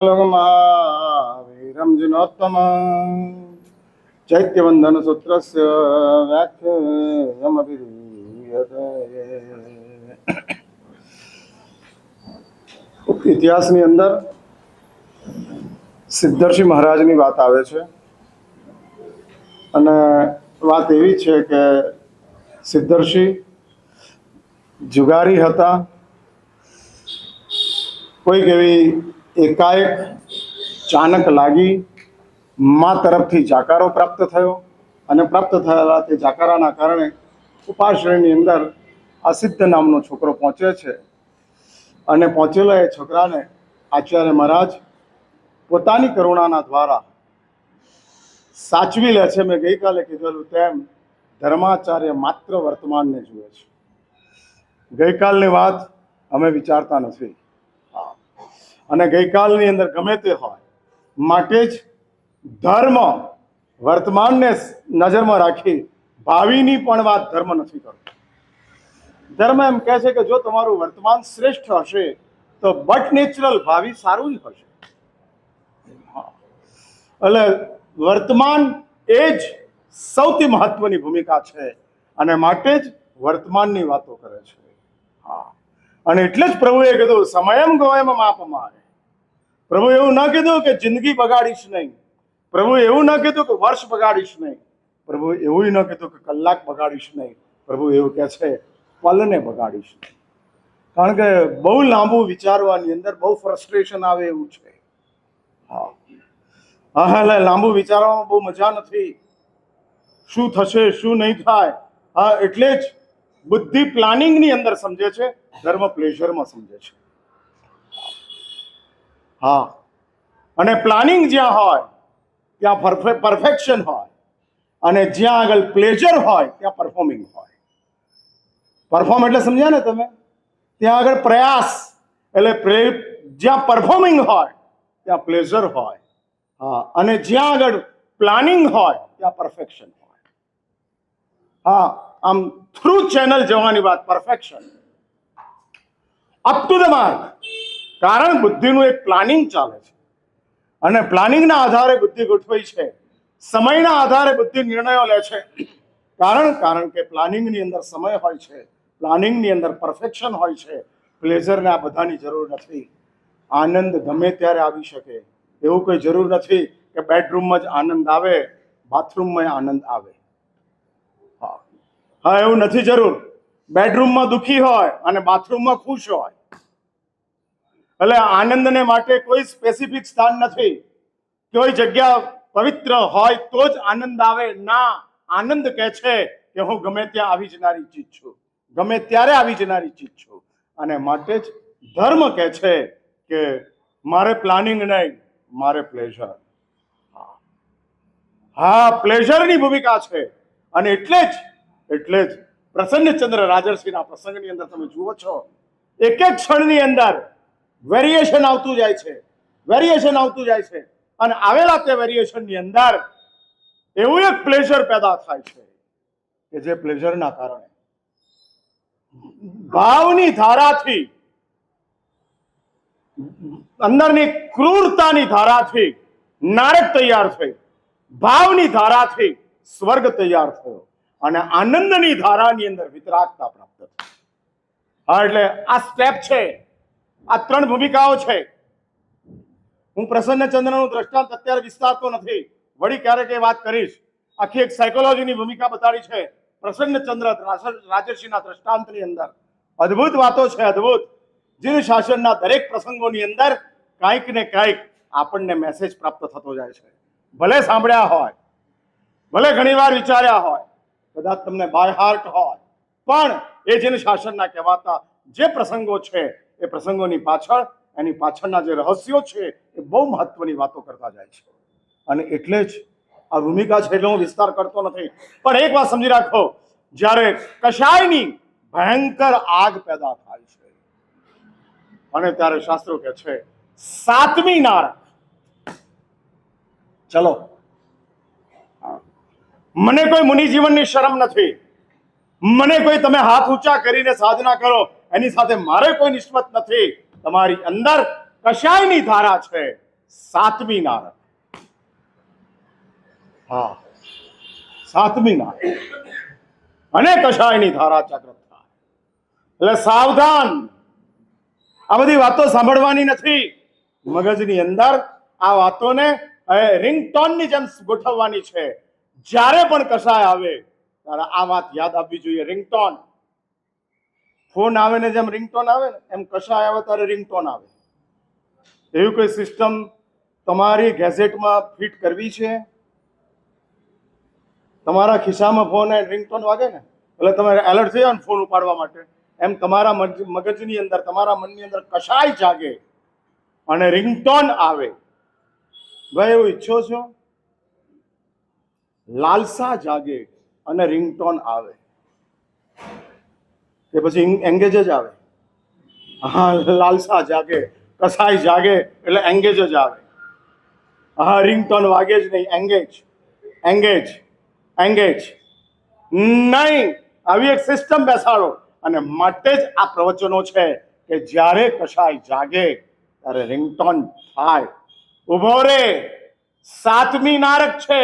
वीरं जिनोत्तम चैत्यवंदन सूत्रस्य व्याख्यानमभिधीयते। ઇતિહાસની અંદર સિદ્ધર્ષિ મહારાજની વાત આવે છે અને વાત એવી છે કે સિદ્ધર્ષિ જુગારી હતા. કોઈક એવી એકાએક ચાનક લાગી મા તરફથી જાકારો પ્રાપ્ત થયો અને પ્રાપ્ત થયેલા તે જાકારાના કારણે ઉપાશ્રયની અંદર આ સિદ્ધ નામનો છોકરો પહોંચે છે અને પહોંચેલા એ છોકરાને આચાર્ય મહારાજ પોતાની કરુણાના દ્વારા સાચવી લે છે. મેં ગઈકાલે કીધેલું તેમ ધર્માચાર્ય માત્ર વર્તમાનને જુએ છે. ગઈકાલની વાત અમે વિચારતા નથી અને ગઈકાલની અંદર ગમે તે હોય માટે જ ધર્મ વર્તમાનને નજરમાં રાખી ભાવિની પણ વાત ધર્મ નથી કરતો. ધર્મ એમ કહે છે કે જો તમારું વર્તમાન શ્રેષ્ઠ હશે તો બટ નેચરલ ભાવિ સારું જ હશે. એટલે વર્તમાન એ જ સૌથી મહત્વની ભૂમિકા છે અને માટે જ વર્તમાનની વાતો કરે છે. અને એટલે જ પ્રભુએ કીધું સમયમ ગોયમ માપમાય. પ્રભુ એવું ન કીધું કે જિંદગી બગાડીશ નહીં. પ્રભુ એવું ન કીધું કે વર્ષ બગાડીશ નહીં. પ્રભુ એવું ન કીધું કે કલાક બગાડીશ નહીં. પ્રભુ એવું કહે છે પલને બગાડીશ નહીં. કારણ કે બહુ લાંબુ વિચારવાની અંદર બહુ ફ્રસ્ટ્રેશન આવે એવું છે. એટલે લાંબુ વિચારવામાં બહુ મજા નથી. શું થશે શું નહીં થાય. એટલે જ બુદ્ધિ પ્લાનિંગની અંદર સમજે છે, ધર્મ પ્લેઝરમાં સમજે છે. અને પ્લાનિંગ જ્યાં હોય ત્યાં પરફેક્શન હોય અને જ્યાં આગળ પ્લેઝર હોય ત્યાં પરફોર્મિંગ હોય. પરફોર્મ એટલે સમજ્યા ને તમે? ત્યાં આગળ પ્રયાસ એટલે જ્યાં પરફોર્મિંગ હોય ત્યાં પ્લેઝર હોય. અને જ્યાં આગળ પ્લાનિંગ હોય ત્યાં પરફેક્શન હોય. આમ થ્રુ ચેનલ જવાની વાત perfection up to the mark. કારણ બુદ્ધિનું એક પ્લાનિંગ ચાલે છે અને પ્લાનિંગના આધારે બુદ્ધિ ગોઠવાઈ છે. સમયના આધારે બુદ્ધિ નિર્ણયો લે છે. કારણ કે પ્લાનિંગની અંદર સમય હોય છે, પ્લાનિંગની અંદર પરફેક્શન હોય છે. પ્લેઝરને આ બધાની જરૂર નથી. આનંદ ગમે ત્યારે આવી શકે એવું કોઈ જરૂર નથી કે બેડરૂમમાં જ આનંદ આવે, બાથરૂમમાં આનંદ આવે. એવું નથી જરૂર. બેડરૂમમાં દુઃખી હોય અને બાથરૂમમાં ખુશ હોય. એટલે આનંદને માટે કોઈ સ્પેસિફિક સ્થાન નથી. કોઈ જગ્યા પવિત્ર હોય તો જ આનંદ આવે ના. આનંદ કહે છે કે હું ગમે ત્યાં આવી જનારી ચીજ છું, ગમે ત્યારે આવી જનારી ચીજ છું. અને માટે જ ધર્મ કહે છે કે મારે પ્લાનિંગ નહીં, મારે પ્લેઝર. પ્લેઝરની ભૂમિકા છે. અને એટલે જ પ્રસન્નચંદ્ર રાજર્ષિના પ્રસંગની અંદર તમે જુઓ છો એક એક ક્ષણની અંદર વેરિએશન આવતું જાય છે, વેરિએશન આવતું જાય છે. અને આવેલા તે વેરિએશનની અંદર એવું એક પ્લેઝર પેદા થાય છે કે જે પ્લેઝરના કારણે ભાવની ધારાથી, અંદરની ક્રૂરતાની ધારાથી નારક તૈયાર થઈ, ભાવની ધારાથી સ્વર્ગ તૈયાર થયો અને આનંદની ધારાની અંદર વિતરાગતા પ્રાપ્ત થઈ. એટલે આ સ્ટેપ છે, આ ત્રણ ભૂમિકાઓ છે. હું પ્રસન્નચંદ્રનું દ્રષ્ટાંત અત્યારે વિસ્તારતો નથી, વળી ક્યારેક એ વાત કરીશ. આખી એક સાયકોલોજીની ભૂમિકા બતાડી છે પ્રસન્નચંદ્ર રાજર્ષિના દ્રષ્ટાંતની અંદર. અદ્ભુત વાતો છે, અદ્ભુત. જીન શાસનના દરેક પ્રસંગોની અંદર કાંઈક ને કાંઈક આપણને મેસેજ પ્રાપ્ત થતો જાય છે. ભલે સાંભળ્યા હોય, ભલે ઘણીવાર વિચાર્યા હોય, કદાચ તમને બાય હાર્ટ હોય, પણ એ જીન શાસનના કહેવાતા જે પ્રસંગો છે એ પ્રસંગોની પાછળ એની પાછળના જે રહસ્યો છે એ બહુ મહત્વની વાતો કરતા જાય છે. અને એટલે જ આ ભૂમિકા છે એટલે હું વિસ્તાર કરતો નથી. પણ એક વાત સમજી રાખો, જ્યારે કશાયની ભયંકર આગ પેદા થાય છે અને ત્યારે શાસ્ત્રો કહે છે સાતમી નારક. ચલો, મને કોઈ મુનિ જીવનની શરમ નથી. મને કોઈ તમે હાથ ઊંચા કરીને સાધના કરો એની સાથે મારે કોઈ નિસ્બત નથી. તમારી અંદર કશાયની ધારા છે સાતમી નારક. હા, સાતમી નારક. અને કષાયની ધારા જાગૃત થાય. એટલે સાવધાન, આ બધી વાતો સાંભળવાની નથી. મગજની અંદર આ વાતોને રિંગટોનની જેમ ગોઠવવાની છે. જ્યારે પણ કષાય આવે ત્યારે આ વાત યાદ આપવી જોઈએ. રિંગટોન, ફોન આવે ને જેમ રિંગટોન આવે ને એમ કષાય આવે ત્યારે રિંગટોન આવે. એવી કોઈ સિસ્ટમ તમારી ગેઝેટમાં ફિટ કરવી છે? તમારા ખિસ્સામાં ફોન રિંગટોન વાગે ને એટલે તમારે એલર્ટ થઈ જાય ને ફોન ઉપાડવા માટે. એમ તમારા મગજની અંદર, તમારા મનની અંદર કષાય જાગે અને રિંગટોન આવે. ભાઈ એવું ઈચ્છો છો? લાલસા જાગે અને રિંગટોન આવે કે પછી એંગેજ જ આવે? હા, લાલસા જાગે, કસાય જાગે એટલે એંગેજ જ આવે. હા, રિંગટોન વાગે જ નહીં, એંગેજ એંગેજ એંગેજ નહીં. આવી એક સિસ્ટમ બેસાડો. અને માટે જ આ પ્રવચનો છે કે જ્યારે કસાય જાગે ત્યારે રિંગટોન થાય. ઉભો રે, સાતમી નારક છે.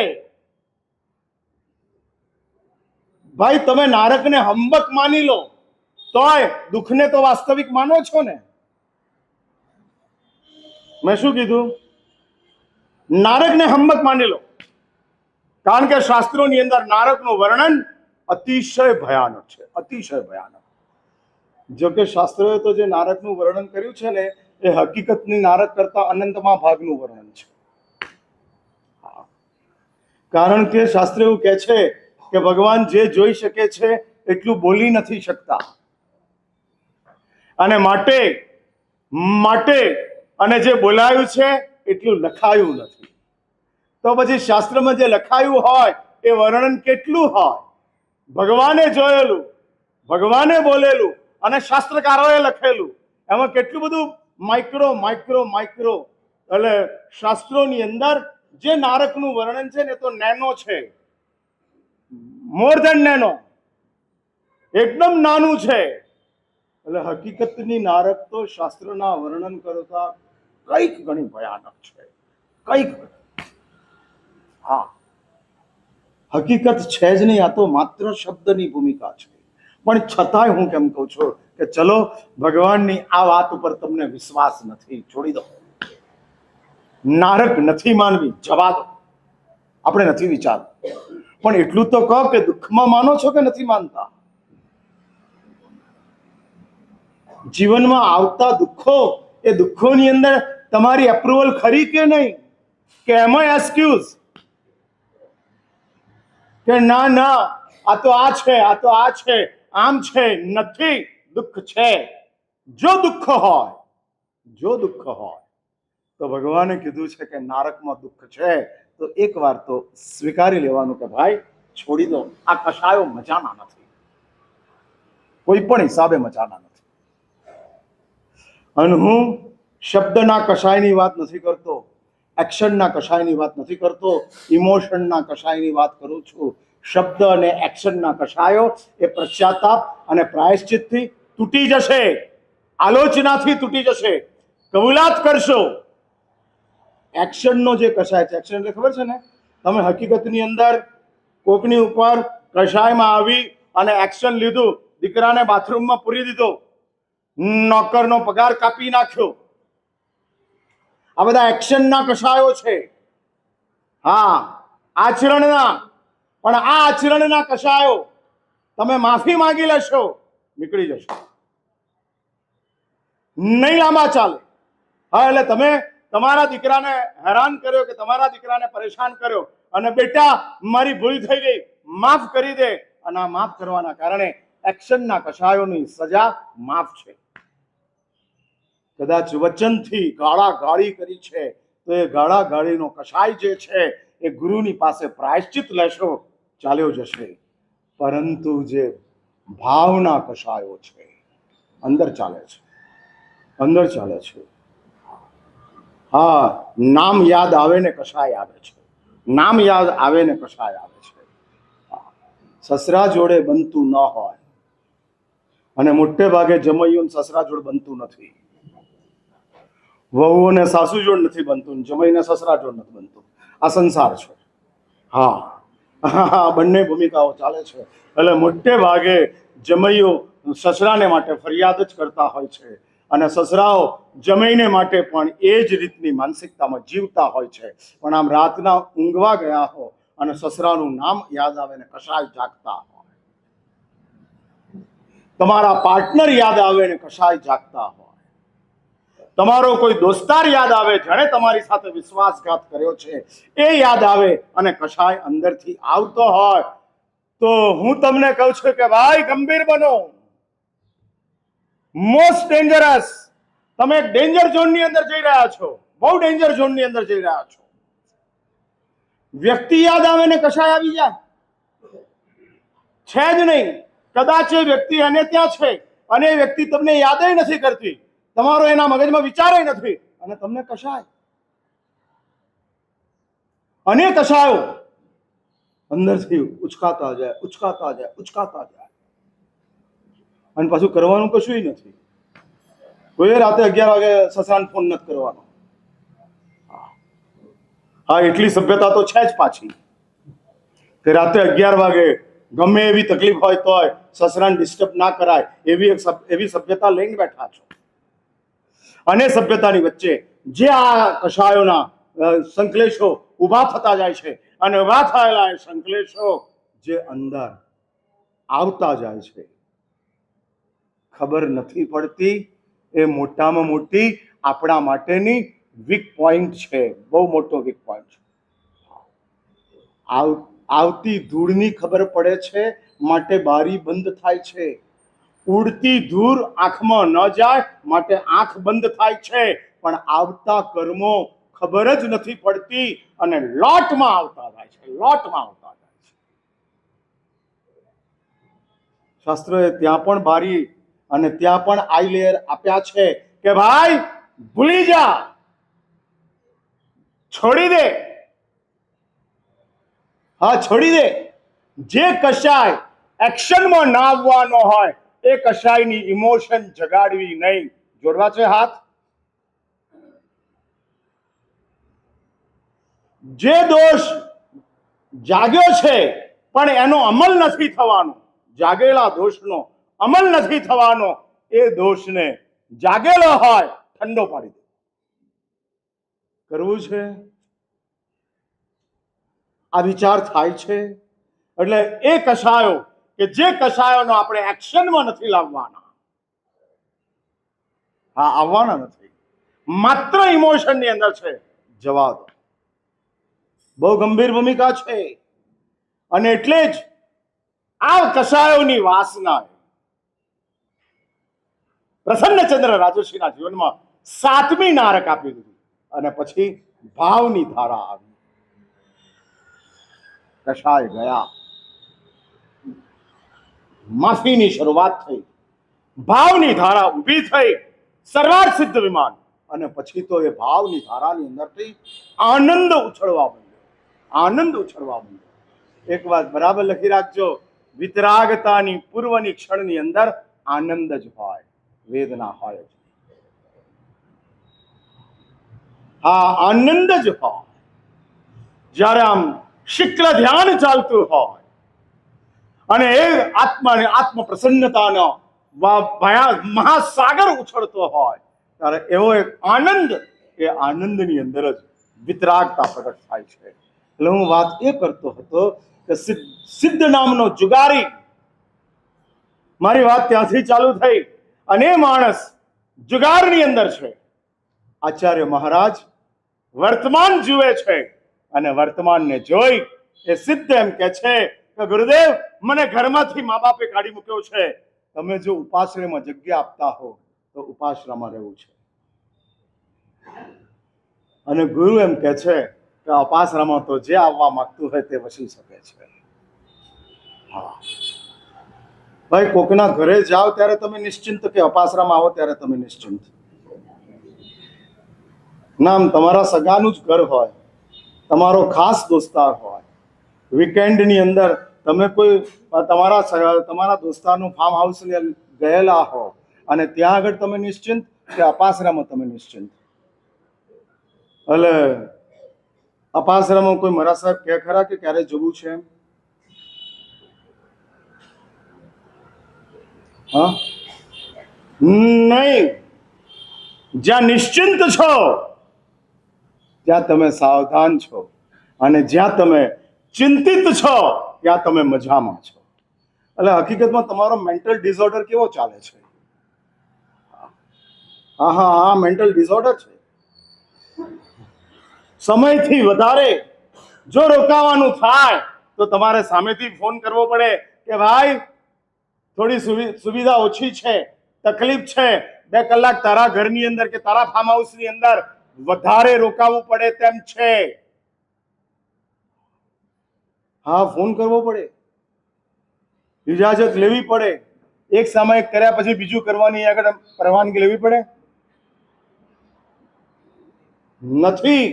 ભાઈ તમે નારકને હંબક માની લો તોય દુઃખને તો વાસ્તવિક માનો છો ને. મેં શું કીધું? નારકને હંબક માની લો, કારણ કે શાસ્ત્રોની અંદર નારકનું વર્ણન અતિશય ભયાનક છે, અતિશય ભયાનક. જો કે શાસ્ત્રોએ તો જે નારકનું વર્ણન કર્યું છે ને એ હકીકતની નારક કરતા અનંતમાં ભાગનું વર્ણન છે. કારણ કે શાસ્ત્ર એવું કહે છે કે ભગવાન જે જોઈ શકે છે એટલું બોલી નથી શકતા, અને માટે અને જે બોલાયું છે એટલું લખાયું નથી. તો પછી શાસ્ત્રમાં જે લખાયું હોય એ વર્ણન કેટલું હોય? ભગવાને જોયેલું, ભગવાને બોલેલું અને શાસ્ત્રકારોએ લખેલું, એમાં કેટલું બધું માઇક્રો માઇક્રો માઇક્રો. એટલે શાસ્ત્રોની અંદર જે નારકનું વર્ણન છે ને તો નેનો છે, મોર ધેન નેનો, એકદમ નાનું છે. એટલે હકીકતની નારક તો શાસ્ત્રના વર્ણન કરતા કઈક ઘણી ભયાનક છે, કઈક. હા, હકીકત છે જ નહીં, આ તો માત્ર શબ્દની ભૂમિકા છે. પણ છતાંય હું કેમ કહું છું કે ચલો, ભગવાનની આ વાત ઉપર તમને વિશ્વાસ નથી, છોડી દો. નારક નથી માનવી, જવા દો, આપણે નથી વિચારવું. પણ એટલું તો કહો કે દુઃખમાં માનો છો કે નથી માનતા? જીવનમાં આવતા દુઃખો, એ દુઃખોની અંદર તમારી એપ્રુવલ ખરી કે નહીં? કે એમાં એક્સક્યુઝ કે ના ના, આ તો આ છે, આ તો આ છે, આમ છે? નથી, દુઃખ છે. જો દુઃખ હોય તો ભગવાને કીધું છે કે નારકમાં દુઃખ છે, તો એકવાર તો સ્વીકારી લેવાનું કે ભાઈ છોડી દો, આ કશાયો મજાના નથી, કોઈ પણ હિસાબે મજાના નથી. અને હું શબ્દના કશાયની વાત નથી કરતો, એક્શનના કશાયની વાત નથી કરતો, ઇમોશનના કશાયની વાત કરું છું. શબ્દ અને એક્શનના કશાયો એ પશ્ચાતાપ અને પ્રાયશ્ચિતથી તૂટી જશે, આલોચનાથી તૂટી જશે. કબૂલાત કરશો. એક્શનનો જે કશાય છે, એક્શન એટલે ખબર છે ને, તમે હકીકતની અંદર કોકની ઉપર કશાયમાં આવી અને એક્શન લીધું, દીકરાને બાથરૂમમાં પૂરી દીધો, નોકરનો પગાર કાપી નાખ્યો, આ બધા એક્શનના કશાયો છે. હા, આચરણના. પણ આ આચરણના કશાયો તમે માફી માંગી લેશો, નીકળી જશો, નહીં લાંબા ચાલે. હા, એટલે તમે તમારા દીકરાને હેરાન કર્યો કે તમારા દીકરાને પરેશાન કર્યો, અને બેટા મારી ભૂલ થઈ ગઈ, માફ કરી દે, અને આ માફ કરવાના કારણે એક્શનના કશાયોની સજા માફ છે. કદાચ વચનથી ગાળા ગાળી કરી છે તો એ ગાળા ગાળીનો કશાય જે છે એ ગુરુની પાસે પ્રાયશ્ચિત લેશો, ચાલ્યો જશે. પરંતુ જે ભાવના કશાયો છે અંદર ચાલે છે, અંદર ચાલે છે. હા, નામ યાદ આવે ને કશાય આવે છે, નામ યાદ આવે ને કશાય આવે છે. સસરા જોડે બનતું ન હોય, અને મોટે ભાગે જમૈયું સસરા જોડે બનતું નથી. વહુઓને સાસુ જોડ નથી બનતું, જમાઈને સસરા જોડ નથી બનતું. આ સંસાર છે. હા, બંને ભૂમિકાઓ ચાલે છે. એટલે મોટે ભાગે જમૈયો સસરાને માટે ફરિયાદ જ કરતા હોય છે, અને સસરાઓ જમૈને માટે પણ એ જ રીતની માનસિકતામાં જીવતા હોય છે. પણ આમ રાતના ઊંઘવા ગયા હો અને સસરાનું નામ યાદ આવે ને કશાય જાગતા હોય, તમારા પાર્ટનર યાદ આવે ને કશાય જાગતા હોય, તમારો કોઈ દોસ્તાર યાદ આવે જેણે તમારી સાથે વિશ્વાસઘાત કર્યો છે એ યાદ આવે અને કશાય અંદરથી આવતો હોય, તો હું તમને કહું છું કે ભાઈ ગંભીર બનો. Most dangerous. તમે એક ડેન્જર ઝોનની અંદર જઈ રહ્યા છો, બહુ ડેન્જર ઝોનની અંદર જઈ રહ્યા છો. વ્યક્તિ યાદ આવે ને કશાય આવી જાય છે જ નહીં. કદાચ એ વ્યક્તિ અને ત્યાં છે અને એ વ્યક્તિ તમને યાદ નથી કરતી, તમારો એના મગજમાં વિચારે નથી, અને તમને કશાય અને કશાયો અંદરથી ઉચકાતા જાય, ઉચકાતા જાય, ઉચકાતા જાય, અને પાછું કરવાનું કશું નથી. કોઈ રાતે 11 વાગે સસરાને ફોન નથી કરવાનો. હા, એટલી સભ્યતા તો છે જ પાછી કે રાતે 11 વાગે ગમે એવી તકલીફ હોય તોય સસરાને ડિસ્ટર્બ ના કરાય, એવી સભ્યતા લઈને બેઠા છો. અને સભ્યતાની વચ્ચે જે આ કશાયોના સંકલેશો ઊભા થતા જાય છે, અને ઊભા થયેલા એ સંકલેશો જે અંદર આવતા જાય છે, ખબર નથી પડતી. એ મોટામાં મોટી આપણા માટેની વીક પોઈન્ટ છે, બહુ મોટો વીક પોઈન્ટ છે. આવતી ધૂળની ખબર પડે છે માટે બારી બંધ થાય છે, ઉડતી ધૂળ આંખમાં ન જાય માટે આંખ બંધ થાય છે, પણ આવતા કર્મો ખબર જ નથી પડતી અને લોટમાં આવતા જાય છે, લોટમાં આવતા જાય છે. શાસ્ત્રોએ ત્યાં પણ બારી અને ત્યાં પણ આઈ લેયર આપ્યા છે કે ભાઈ ભૂલી જા, છોડી દે. હા, છોડી દે. જે કશાય એક્શનમાં ના આવવાનો હોય એ કશાયની ઇમોશન જગાડવી નહીં. જોડવા છે હાથ. જે દોષ જાગ્યો છે પણ એનો અમલ નથી થવાનો, જાગેલા દોષનો અમલ નથી થવાનો, એ દોષને જાગેલો હોય ઠંડો પાડી દે. કરવું છે આ વિચાર થાય છે. એટલે એ કશાયો કે જે કશાયોનો આપણે એક્શનમાં નથી લાવવાના, હા, આવવાના નથી, માત્ર ઇમોશનની અંદર છે, જવા દો. બહુ ગંભીર ભૂમિકા છે. અને એટલે જ આ કશાયોની વાસના પ્રસન્નચંદ્ર રાજર્ષિના જીવનમાં 7મી નારક આપી દીધી, અને પછી ભાવની ધારા આવી. કશાય ગયા, માફીની શરૂઆત થઈ, ભાવની ધારા ઊભી થઈ, સર્વાર્થ સિદ્ધ વિમાન. અને પછી તો એ ભાવની ધારાની અંદરથી આનંદ ઉછળવા માંડ્યો, આનંદ ઉછળવા માંડ્યો. એક વાત બરાબર લખી રાખજો, વિતરાગતાની પૂર્વની ક્ષણની અંદર આનંદ જ હોય, વેદના હોય જ. હા, આનંદ જ હોય. જ્યારે આમ શુક્લ ધ્યાન ચાલતું હોય અને એ આત્માને આત્મ પ્રસન્નતાનો મહાસાગર ઉછળતો હોય, ત્યારે એવો એક આનંદ, એ આનંદની અંદર જ વિતરાગતા પ્રગટ થાય છે. એટલે હું વાત એ કરતો હતો કે સિદ્ધ નામનો જુગારી, મારી વાત ત્યાંથી ચાલુ થઈ, અને એ માણસ જુગારની અંદર છે. આચાર્ય મહારાજ વર્તમાન જુએ છે, અને વર્તમાનને જોઈ એ સિદ્ધ એમ કે છે કે ગુરુદેવ, મને ઘરમાંથી મા બાપે કાઢી મૂક્યો છે, તમે જો ઉપાશ્રયમાં જગ્યા આપતા હો તો ઉપાશ્રયમાં રહેવું છે. અને ગુરુ એમ કે છે કે ઉપાશ્રયમાં તો જે આવવા માંગતું હોય તે વસી શકે છે. હા ભાઈ, કોકના ઘરે જાઓ ત્યારે તમે નિશ્ચિંત, કે અપાશ્રમમાં આવો ત્યારે તમે નિશ્ચિંત. નામ તમારા સગાનું જ ઘર હોય, તમારો ખાસ દોસ્તાર હોય, વીકેન્ડની અંદર તમે કોઈ તમારા દોસ્તારનું ફાર્મ હાઉસને ગયેલા હો, અને ત્યાં આગળ તમે નિશ્ચિંત, કે અપાશ્રમમાં તમે નિશ્ચિંત. એટલે અપાસરામાં કોઈ મરા સાહેબ કે ખરા કે ક્યારે જવું છે એમ? હા, નહીં. જ્યાં નિશ્ચિંત છો ત્યાં તમે સાવધાન છો, અને જ્યાં તમે ચિંતિત છો ત્યાં તમે મજામાં છો. એટલે હકીકતમાં તમારો મેન્ટલ ડિસઓર્ડર કેવો ચાલે છે? હા હા હા, મેન્ટલ ડિસઓર્ડર છે. સમયથી વધારે જો રોકાવાનું થાય તો તમારે સામેથી ફોન કરવો પડે કે ભાઈ થોડી સુવિધા ઓછી છે, તકલીફ છે, 2 કલાક તારા ઘરની અંદર કે તારા ફાર્મ હાઉસની અંદર વધારે રોકાવું પડે તેમ છે. હા, ફોન કરવો પડે, ઇજાજત લેવી પડે. એક સામાયિક કર્યા પછી બીજું કરવાની આગળ પરવાનગી લેવી પડે નથી.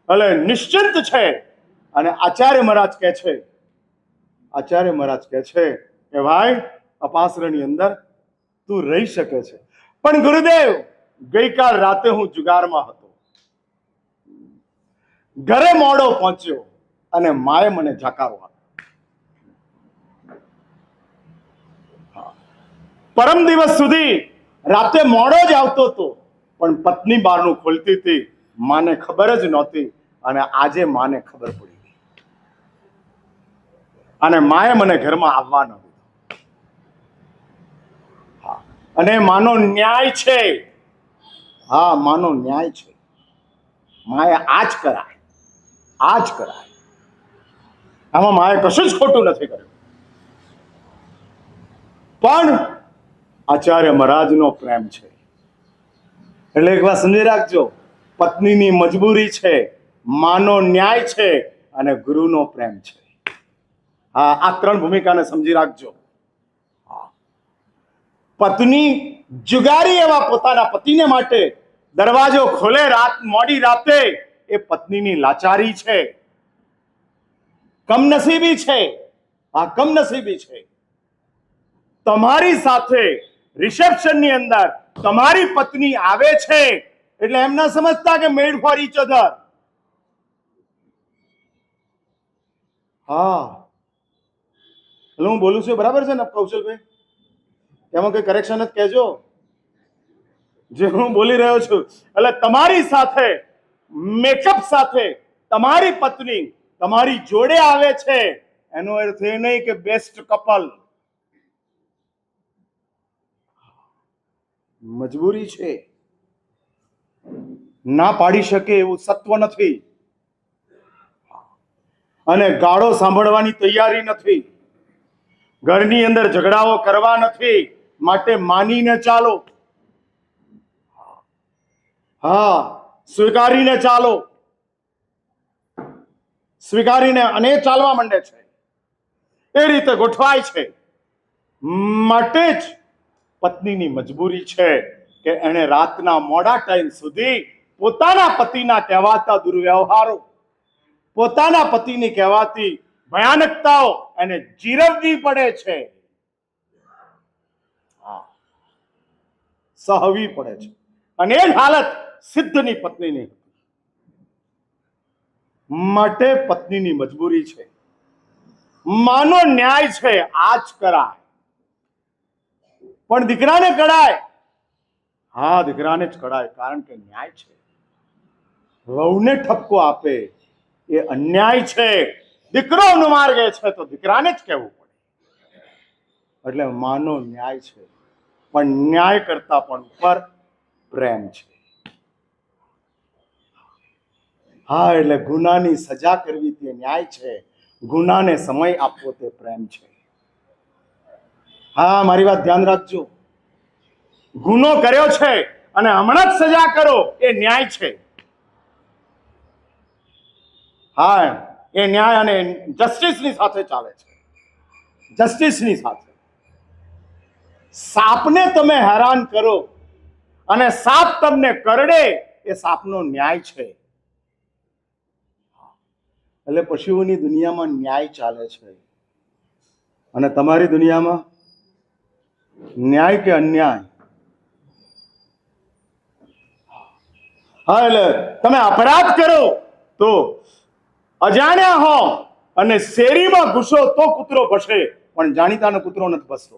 એટલે નિશ્ચિંત છે. અને આચાર્ય મહારાજ કહે છે કે ભાઈ અપાસરની અંદર તું રહી શકે છે. પણ ગુરુદેવ, ગઈકાલ રાતે હું જુગારમાં હતો, ઘરે મોડો પહોંચ્યો અને માએ મને જાકારો આપ્યો. પરમ દિવસ સુધી રાતે મોડો જ આવતો હતો, પણ પત્ની બારણું ખોલતી હતી, માને ખબર જ નહોતી. અને આજે માને ખબર પડી ગઈ, અને માએ મને ઘરમાં આવવા ન દીધો. હા, અને માનો ન્યાય છે. હા, માનો ન્યાય છે. માએ આ જ કરાય. આમાં માએ કશું જ ખોટું નથી કર્યું. પણ આચાર્ય મહારાજનો પ્રેમ છે. એટલે એક વાત સમજી રાખજો, પત્નીની મજબૂરી છે, માનો ન્યાય છે, અને ગુરુનો પ્રેમ છે. હા, આ 3 ભૂમિકાને સમજી રાખજો. પત્ની જુગારી એવા પોતાના પતિને માટે દરવાજો ખોલે મોડી રાતે, એ પત્નીની લાચારી છે, કમનસીબી છે. આ કમનસીબી છે. તમારી સાથે રિસેપ્શનની અંદર તમારી પત્ની આવે છે એટલે એમ ના સમજતા કે મેડ ફોર ઈચ અધર. હા, એટલે હું બોલું છું બરાબર છે ને કૌશલભાઈ? એમાં કોઈ કરેક્શન જ કહેજો જે હું બોલી રહ્યો છું. એટલે તમારી સાથે મેકઅપ સાથે તમારી પત્ની તમારી જોડે આવે છે, એનો અર્થ એ નહીં કે બેસ્ટ કપલ. મજબૂરી છે, ના પાડી શકે એવું સત્વ નથી, અને ગાળો સાંભળવાની તૈયારી નથી, ઘરની અંદર ઝઘડાઓ કરવા નથી. માટે માનીને ચાલો. હા, સ્વીકારીને ચાલો. સ્વીકારીને અને ચાલવા માંડે છે, એ રીતે ગોઠવાય છે. માટે જ પત્નીની મજબૂરી છે કે એને રાતના મોડા ટાઈમ સુધી પોતાના પતિના કહેવાતા દુર્વ્યવહારો, પોતાના પતિની કહેવાતી ભયાનકતાઓ એને જીરવવી પડે છે, સહવી પડે છે. અને એ જ હાલત સિદ્ધની પત્નીની. માટે પત્નીની મજબૂરી છે, માનો ન્યાય છે, આ જ કરાય. પણ દીકરાને કડાય. હા, દીકરાને જ કડાય, કારણ કે ન્યાય છે. વહુને ઠપકો આપે એ અન્યાય છે. દીકરો અનુમાર્ગે છે તો દીકરાને જ કહેવું પડે. એટલે માનો ન્યાય છે, પણ ન્યાય કરતા પણ ઉપર પ્રેમ છે. હા, એટલે ગુનાની સજા કરવી તે ન્યાય છે, ગુનાને સમય આપવો તે પ્રેમ છે. હા, મારી વાત ધ્યાન રાખજો. ગુનો કર્યો છે અને હમણાં જ સજા કરો એ ન્યાય છે. હા, એ ન્યાય અને જસ્ટિસની સાથે ચાલે છે. જસ્ટિસની સાથે. સાપને તમે હેરાન કરો અને સાપ તમને કરડે, એ સાપનો ન્યાય છે. એટલે પશુઓની દુનિયામાં ન્યાય ચાલે છે, અને તમારી દુનિયામાં ન્યાય કે અન્યાય? હા, એટલે તમે અપરાધ કરો તો અજાણ્યા હો અને શેરીમાં ઘૂસો તો કૂતરો ભસે, પણ જાણીતાનો કૂતરો નથી ભસતો.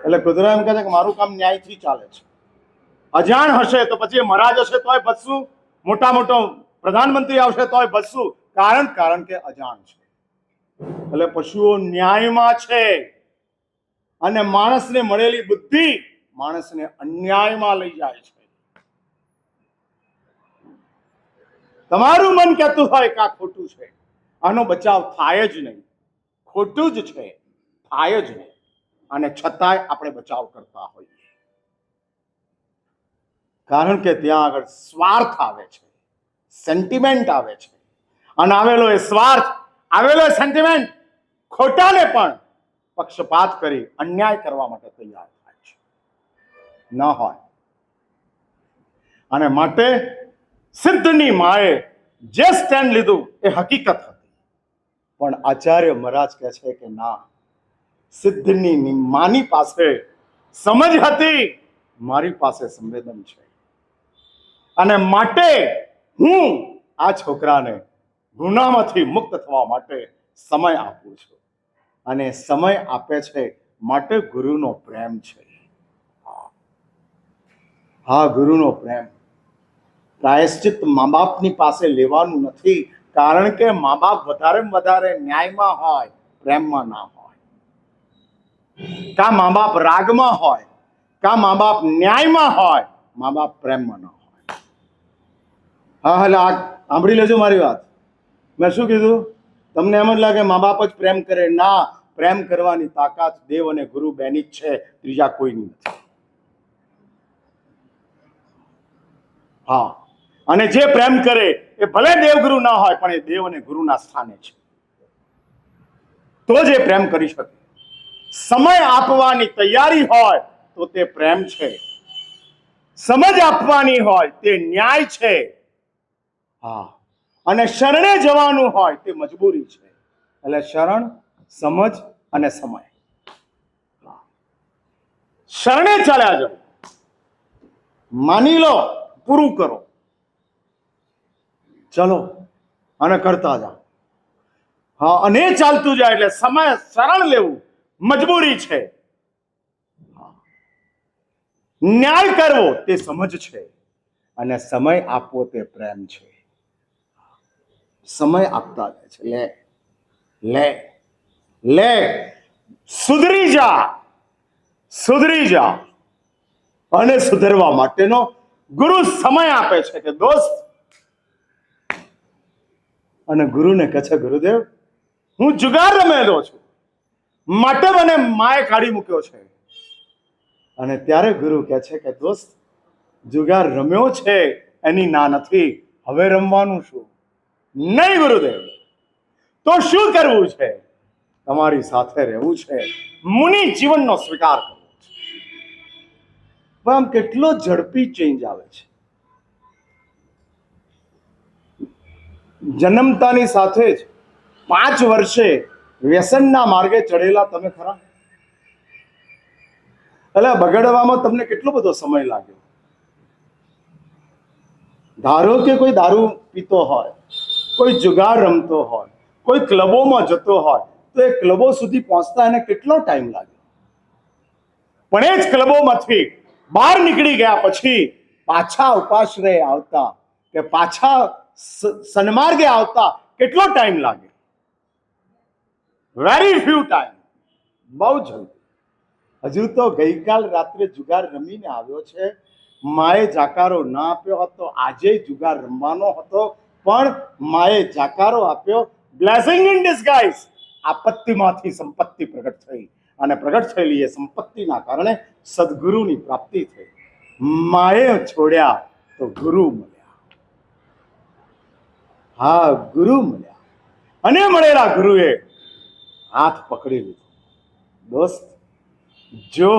એટલે કૂતરો એમ કહે છે કે મારું કામ ન્યાયથી ચાલે છે. અજાણ હશે તો પછી મહારાજ હશે તોય ભસશું, મોટો પ્રધાનમંત્રી આવશે તોય ભસશું. કારણ કે અજાણ છે. એટલે પશુઓ ન્યાયમાં છે અને માણસને મળેલી બુદ્ધિ માણસને અન્યાયમાં લઈ જાય છે. તમારું મન કહેતું હોય કે આ ખોટું છે, આનો બચાવ થાય જ નહીં, ખોટું જ છે, થાય જ નહીં, અને છતાંય આપણે બચાવ કરતા હોઈએ. કારણ કે ત્યાં આગળ સ્વાર્થ આવે છે, સેન્ટિમેન્ટ આવે છે, અને આવેલો એ સ્વાર્થ, આવેલો એ સેન્ટિમેન્ટ ખોટાને પણ પક્ષપાત કરી અન્યાય કરવા માટે તૈયાર થાય છે. ન હોય. અને માટે સિદ્ધની માએ જે સ્ટેન્ડ લીધું એ હકીકત હતી, પણ આચાર્ય મહારાજ કહે છે કે ના, સિદ્ધની માની પાસે સમજ હતી, મારી પાસે સંવેદન છે, અને માટે હું આ છોકરાને ગુનામાંથી મુક્ત થવા માટે સમય આપું છું. અને સમય આપે છે માટે ગુરુનો પ્રેમ છે. હા, ગુરુનો પ્રેમ. પ્રાયશ્ચિત મા બાપની પાસે લેવાનું નથી, કારણ કે મા બાપ વધારે ન્યાયમાં હોય, પ્રેમમાં ના હોય. કા મા બાપ રાગમાં હોય, કા મા બાપ ન્યાયમાં હોય, મા બાપ પ્રેમમાં ના હોય. હા, એટલે સાંભળી લેજો મારી વાત. મેં શું કીધું? તમને એમ જ લાગે મા બાપ જ પ્રેમ કરે. ના, પ્રેમ કરવાની તાકાત દેવ અને ગુરુ બેની જ છે, ત્રીજા કોઈની નથી. હા, અને જે પ્રેમ કરે એ ભલે દેવગુરુ ના હોય, પણ એ દેવ અને ગુરુના સ્થાને છે, તો જ એ પ્રેમ કરી શકે. સમય આપવાની તૈયારી હોય તો તે પ્રેમ છે, સમજ આપવાની હોય તે ન્યાય છે. હા, અને શરણે જવાનું હોય તે મજબૂરી છે. એટલે શરણ, સમજ અને સમય. શરણે ચાલ્યા જાઓ, માની લો, પૂરું કરો, ચલો અને કરતા જાઓ. હા, અને ચાલતું જાય એટલે સમય શરણ લેવું મજબૂરી છે. ન્યાય કરવો તે સમજ છે, અને સમય આપવો તે પ્રેમ છે. સમય આપતા રહે છે. લે સુધરી જા, અને સુધરવા માટેનો ગુરુ સમય આપે છે કે દોસ્ત, અને ગુરુને કહે છે ગુરુદેવ, હું જુગાર રમેલો છું, માટે મને માએ કાઢી મૂક્યો છે. અને ત્યારે ગુરુ કહે છે કે દોસ્ત, જુગાર રમ્યો છે એની ના નથી, હવે રમવાનું શું? નહીં ગુરુદેવ, તો શું કરવું છે? તમારી સાથે રહેવું છે, મુનિ જીવનનો સ્વીકાર કરવો છે. આમ કેટલો ઝડપી ચેન્જ આવે છે. જન્મતાની સાથે જ 5 વર્ષે વ્યસનના માર્ગે ચડેલા તમે ખરા? એટલે બગડવામાં તમને કેટલો બધો સમય લાગ્યો. ધારો કે કોઈ દારૂ પીતો હોય, કોઈ જુગાર રમતો હોય, કોઈ ક્લબોમાં જતો હોય, તો એ ક્લબો સુધી પહોંચતા એને કેટલો ટાઈમ લાગ્યો. પણ એ જ ક્લબોમાંથી બહાર નીકળી ગયા પછી પાછા ઉપાશ્રય આવતા કે પાછા સન્માર્ગે આવતા કેટલો ટાઈમ લાગે? Very few time. બહુ જલ્દી. હજુ તો ગઈકાલ રાત્રે જુગાર રમીને આવ્યો છે. માએ જાકારો ના આપ્યો હતો, આજે જુગાર રમવાનો હતો, પણ માએ જાકારો આપ્યો. Blessing in ડિસગાઇઝ. આપત્તિમાંથી સંપત્તિ પ્રગટ થઈ, અને પ્રગટ થયેલી એ સંપત્તિના કારણે સદગુરુની પ્રાપ્તિ થઈ. માએ છોડ્યા તો ગુરુ મળ્યા. હા, ગુરુ મળ્યા, અને મળેલા ગુરુએ હાથ પકડી લીધો. દોસ્ત, જો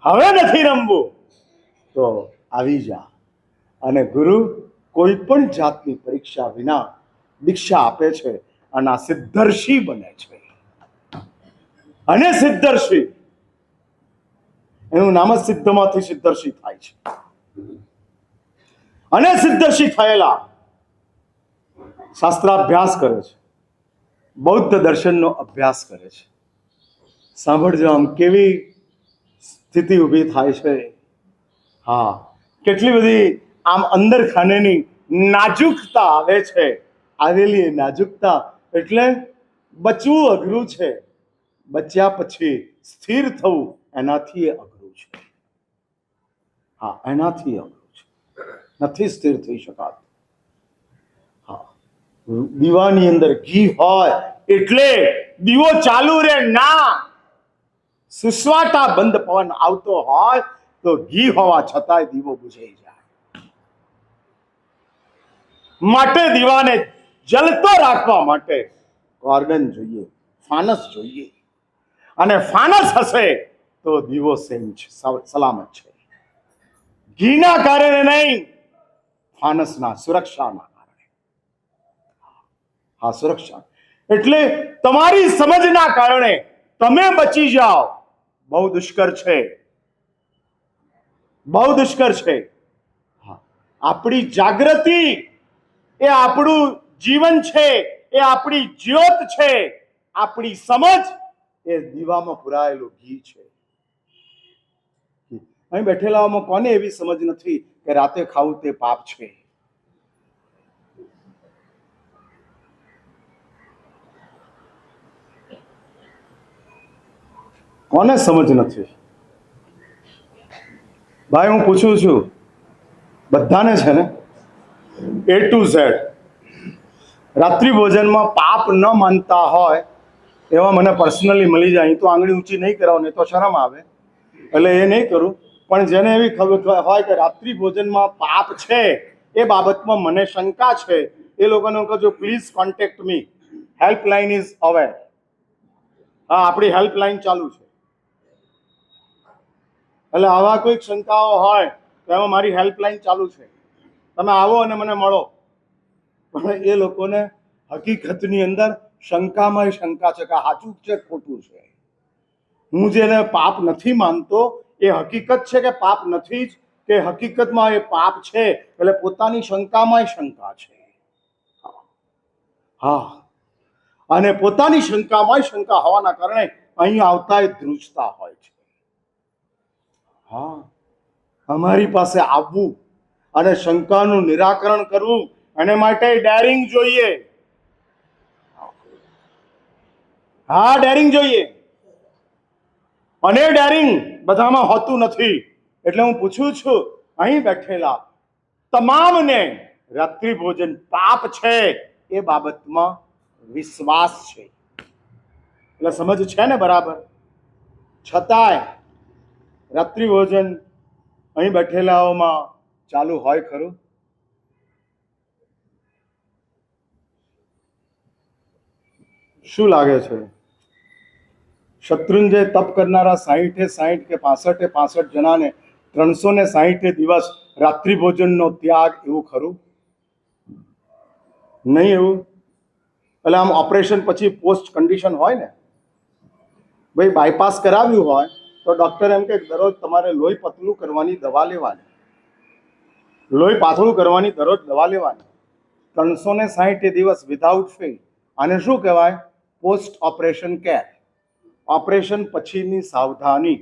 હવે નથી રમવું તો આવી જા. અને ગુરુ કોઈ પણ જાતની પરીક્ષા વિના દીક્ષા આપે છે, અને આ સિદ્ધર્ષિ બને છે. અને સિદ્ધર્ષિ એનું નામ જ સિદ્ધમાંથી સિદ્ધર્ષિ થાય છે. અને સિદ્ધર્ષિ થયેલા શાસ્ત્રાભ્યાસ કરે છે, બૌદ્ધ દર્શનનો અભ્યાસ કરે છે. સાંભળજો આમ કેવી સ્થિતિ ઊભી થાય છે. હા, કેટલી બધી આમ અંદર ખાનેની નાજુકતા આવે છે. આવેલી એ નાજુકતા એટલે બચવું અઘરું છે, બચ્યા પછી સ્થિર થવું એનાથી અઘરું છે. હા, એનાથી અઘરું છે, નથી સ્થિર થઈ શકાતું. હા, દીવાની અંદર ઘી હોય એટલે દીવો ચાલુ રે ના, સુસવાટા બંધ પવન આવતો હોય તો ઘી હોવા છતાંય દીવો બુઝાઈ જાય. માટે દીવાને જલતો રાખવા માટે કોર્ડન જોઈએ, ફાનસ જોઈએ, અને ફાનસ હશે તો દીવો સલામત છે. ઘીના કારણે નહીં, ફાનસના સુરક્ષાના કારણે. હા, સુરક્ષા એટલે તમારી સમજના કારણે તમે બચી જાઓ, બહુ દુષ્કર છે, બહુ દુષ્કર છે. હા, આપણી જાગૃતિ એ આપણું જીવન છે, એ આપણી જ્યોત છે, આપણી સમજ એ દીવામાં પુરાયેલું ઘી છે. અહીં બેઠેલાઓમાં કોને એવી સમજ નથી કે રાતે ખાવું તે પાપ છે? કોને સમજ નથી? ભાઈ, હું પૂછું છું બધાને છે ને, A to Z રાત્રિ ભોજનમાં પાપ ન માનતા હોય એવા મને પર્સનલી મળી જાય. તો આંગળી ઊંચી નહીં કરાવો, નહીં તો શરમ આવે, એટલે એ નહીં કરું. પણ જેને એવી ખબર હોય કે રાત્રિ ભોજનમાં પાપ છે, એ બાબતમાં મને શંકા છે, એ લોકોને કહેજો please contact me, helpline is aware. હા, આપણી હેલ્પલાઇન ચાલુ છે, એટલે આવા કોઈક શંકાઓ હોય તો એમાં મારી હેલ્પલાઇન ચાલુ છે, તમે આવો અને મને મળો. પણ એ લોકોને હકીકતની અંદર શંકામાં શંકા છે કે સાચું છે ખોટું છે. હું જેને પાપ નથી માનતો એ હકીકત છે કે પાપ નથી જ, કે હકીકતમાં એ પાપ છે, એટલે પોતાની શંકામાં શંકા છે. હા, અને પોતાની શંકામાં શંકા હોવાના કારણે અહીં આવતા ધ્રુજતા હોય છે. હા, અમારી પાસે આવવું અને શંકાનું નિરાકરણ કરવું, એને માટે ડેરિંગ જોઈએ. હા, ડેરિંગ જોઈએ, અને ડેરિંગ બધામાં હોતું નથી. એટલે હું પૂછું છું અહીં બેઠેલા તમામને રાત્રિ ભોજન પાપ છે એ બાબતમાં વિશ્વાસ છે, એટલે સમજ છે ને બરાબર? છતાંય રાત્રિ ભોજન અહીં બેઠેલાઓમાં ચાલુ હોય ખરું? શું લાગે છે? શત્રુંજય તપ કરનારા 60 કે 65 જણાને 360 દિવસ રાત્રિ ભોજનનો ત્યાગ, એવું ખરું? નહીં એવું? એટલે આમ ઓપરેશન પછી પોસ્ટ કન્ડિશન હોય ને, ભાઈ બાયપાસ કરાવ્યું હોય તો ડોક્ટર એમ કે દરરોજ તમારે લોહી પતલું કરવાની દવા લેવાની, લોહી પાતળું કરવાની દરરોજ દવા લેવાની, 360 દિવસ વિધાઉટ ફેલ. આને શું કહેવાય? પોસ્ટ ઓપરેશન કેર, ઓપરેશન પછીની સાવધાની.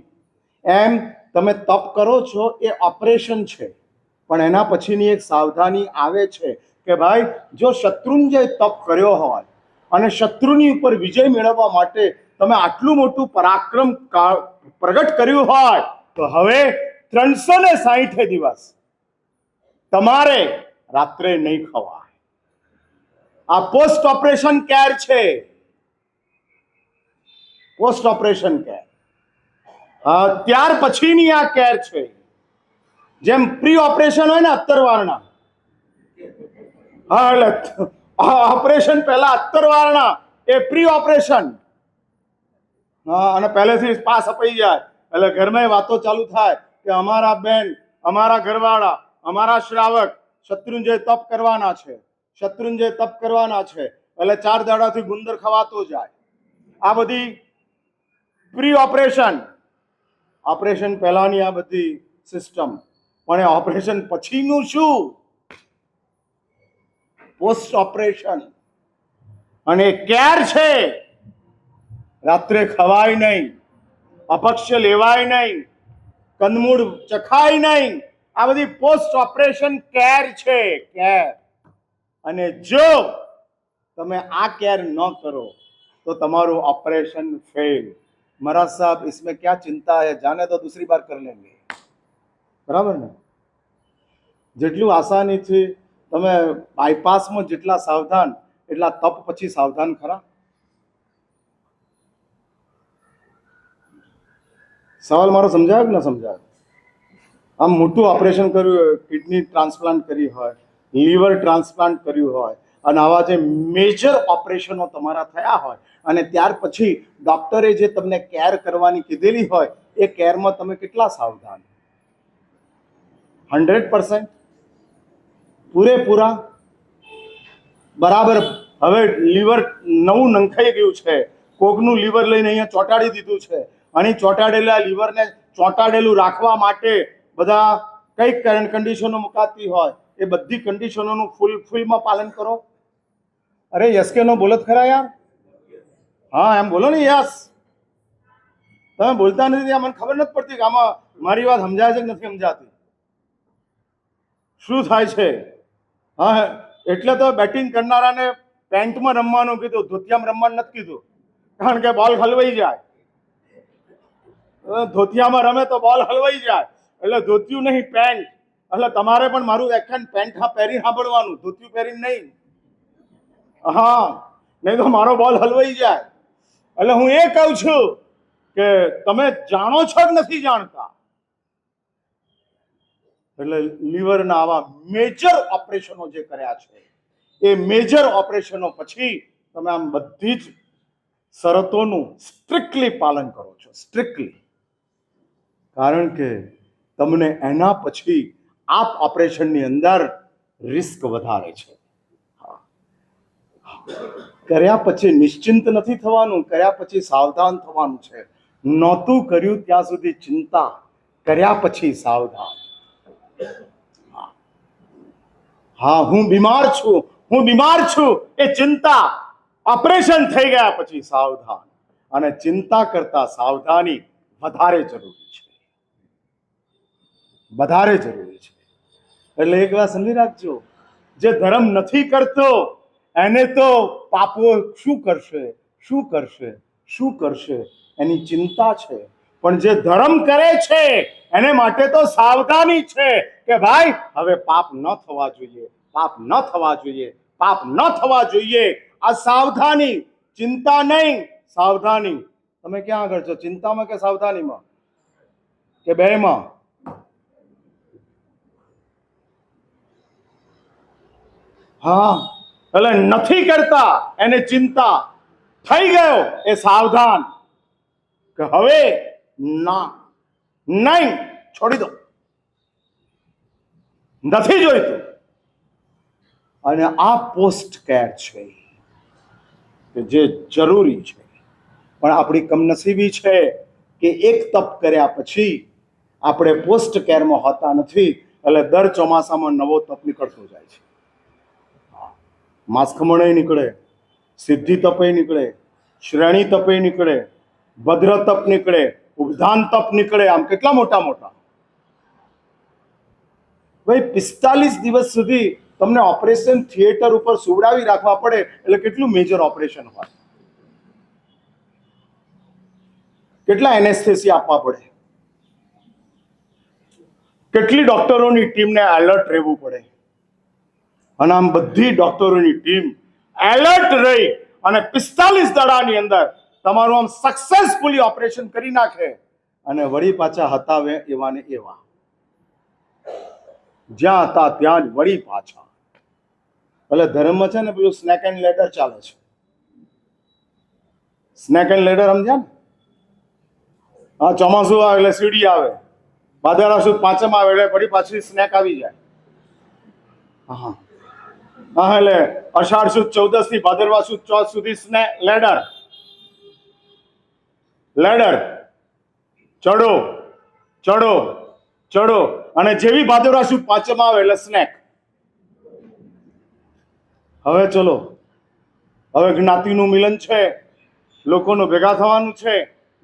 એમ તમે તપ કરો છો એ ઓપરેશન છે, પણ એના પછીની એક સાવધાની આવે છે કે ભાઈ, જો શત્રુંજય તપ કર્યો હોય અને શત્રુની ઉપર વિજય મેળવવા માટે તમે આટલું મોટું પરાક્રમ પ્રગટ કર્યું હોય તો હવે 360 દિવસ તમારે રાત્રે નહીં ખવાય. આ પોસ્ટ ઓપરેશન કેર છે, પોસ્ટ ઓપરેશન કેર. ત્યાર પછીની આ કેર છે. જેમ પ્રી ઓપરેશન હોય ને અત્તરવારના, હા, એટલે ઓપરેશન પહેલા અત્તરવારના, એ પ્રી ઓપરેશન. હા, અને પહેલેથી પાસ અપાઈ જાય એટલે ઘરમાં વાતો ચાલુ થાય કે અમારા બેન, અમારા ઘરવાળા, અમારા શ્રાવક શત્રુંજય તપ કરવાના છે, શત્રુંજય તપ કરવાના છે, એટલે 4 દાડાથી ગુંદર ખવાતો જાય. આ બધી પ્રી ઓપરેશન, ઓપરેશન પહેલાની આ બધી સિસ્ટમ. પણ એ ઓપરેશન પછીનું શું? Post operation. અને કેર છે. રાત્રે ખવાય નહીં, અભક્ષ્ય લેવાય નહીં, કંદમૂળ ચખાય નહીં. આ બધી પોસ્ટ ઓપરેશન કેર છે, કેર. અને જો તમે આ કેર ન કરો તો તમારું ઓપરેશન ફેલ. महाराज साहब इसमें क्या चिंता है, जाने तो दूसरी बार कर लेंगे. बराबर ने? જેટલું આસાનીથી તમે બાયપાસમાં જેટલા સાવધાન એટલા તપ પછી સાવધાન ખરા? સવાલ મારો સમજાયો કે ન સમજાયો? આમ મોટું ઓપરેશન કર્યું હોય, કિડની ટ્રાન્સપ્લાન્ટ કરી હોય, લીવર ટ્રાન્સપ્લાન્ટ કર્યું હોય, અને આવા જે મેજર ઓપરેશનો તમારા થયા હોય, અને ત્યાર પછી ડોક્ટરે જે તમને કેર કરવાની કીધેલી હોય એ કેરમાં તમે કેટલા સાવધાન? 100% પૂરેપૂરા બરાબર. હવે લીવર નવું નંખાઈ ગયું છે, કોકનું લીવર લઈને અહીંયા ચોંટાડી દીધું છે, અને ચોંટાડેલા લીવરને ચોંટાડેલું રાખવા માટે બધા કઈ કન્ડિશનો મુકાતી હોય એ બધી કન્ડિશનોનું ફૂલમાં પાલન કરો. અરે યસ કે નો બોલો ખરા યાર? હા એમ બોલો ને યસ. તમે બોલતા નથી, મને ખબર નથી પડતી કે આમાં મારી વાત સમજાય છે કે નથી સમજાતી. શું થાય છે? હા એટલે તો બેટિંગ કરનારાને પેન્ટમાં રમવાનું કીધું, ધોતિયામાં રમવાનું નથી કીધું, કારણ કે બોલ હલવાઈ જાય. ધોતિયામાં રમે તો બોલ હલવાઈ જાય, એટલે ધોતિયું નહીં પેન્ટ. એટલે તમારે પણ મારું વ્યાખ્યાન પેન્ટ પહેરીને સાંભળવાનું, ધોતિયું પહેરીને નહીં. હા, નહીં તો મારો બોલ હલવાઈ જાય. એટલે હું એ કહું છું કે તમે જાણો છો કે નથી જાણતા? એટલે લીવરના આવા મેજર ઓપરેશનો જે કર્યા છે એ મેજર ઓપરેશનો પછી તમે આમ બધી જ શરતોનું સ્ટ્રિક્ટલી પાલન કરો છો, સ્ટ્રિક્ટલી. કારણ કે તમને એના પછી આ ઓપરેશનની અંદર રિસ્ક વધારે છે. કર્યા પછી નિશ્ચિંત નથી થવાનું, કર્યા પછી સાવધાન થવાનું છે. નહોતું કર્યું ત્યાં સુધી ચિંતા, કર્યા પછી સાવધાન. હા હું બીમાર છું, હું બીમાર છું એ ચિંતા. ઓપરેશન થઈ ગયા પછી સાવધાન. અને ચિંતા કરતા સાવધાની વધારે જરૂરી છે, વધારે જરૂરી છે. એટલે એક વાત સમજી રાખજો, જે ધર્મ નથી કરતો એને તો પાપો શું કરશે, શું કરશે, શું કરશે એની ચિંતા છે. પણ જે ધર્મ કરે છે એને માટે તો સાવધાની છે કે ભાઈ હવે પાપ ન થવા જોઈએ, પાપ ન થવા જોઈએ, પાપ ન થવા જોઈએ. આ સાવધાની, ચિંતા નહીં, સાવધાની. તમે ક્યાં આગળ છો, ચિંતામાં કે સાવધાનીમાં કે બેમાં? હા, એટલે નથી કરતા એને ચિંતા, થઈ ગયો એ સાવધાન કે હવે ના, નહીં, છોડી દો, નથી જોઈતું. અને આ પોસ્ટ કેર છે કે જે જરૂરી છે. પણ આપણી કમનસીબી છે કે એક તપ કર્યા પછી આપણે પોસ્ટ કેરમાં હોતા નથી. એટલે દર ચોમાસામાં નવો તપ નીકળતો જાય છે. માસખમણે નીકળે, સિદ્ધિ તપે નીકળે, શ્રેણી તપે નીકળે, ભદ્ર તપ નીકળે, ઉદ્ધાન તપ નીકળે. આમ કેટલા મોટા મોટા. ભાઈ 45 દિવસ સુધી તમને ઓપરેશન થિયેટર ઉપર સુવડાવી રાખવા પડે એટલે કેટલું મેજર ઓપરેશન હોય. કેટલા એનેસ્થેસિયા આપવા પડે, કેટલી ડોક્ટરોની ટીમને એલર્ટ રહેવું પડે. અને આમ બધી ડોક્ટરોની ટીમ એલર્ટ રહી અને 45 દાડાની અંદર તમારું આમ સક્સેસફુલી ઓપરેશન કરી નાખે અને વળી પાછા હતાવે એવા ને એવા, જ્યાં હતા ત્યાં જ વળી પાછા. એટલે ધર્મમાં છે ને પેલું સ્નેક એન્ડ લેડર ચાલે છે. સ્નેક એન્ડ લેડર સમજ્યા ને? હા, ચોમાસું આવે એટલે સીડી આવે, ભાદરવા સુદ પાંચમ આવે એટલે વળી પાછી સ્નેક આવી જાય. હા હા, એટલે અષાઢ સુદ 14 થી ભાદરવા સુદ 14 સુધી સ્નેક લેડર, લેડર ચડો ચડો ચડો. અને જેવી ભાદરવા સુદ પાંચમ આવે એટલે સ્નેક. હવે ચલો, હવે જ્ઞાતિનું મિલન છે, લોકોનું ભેગા થવાનું છે,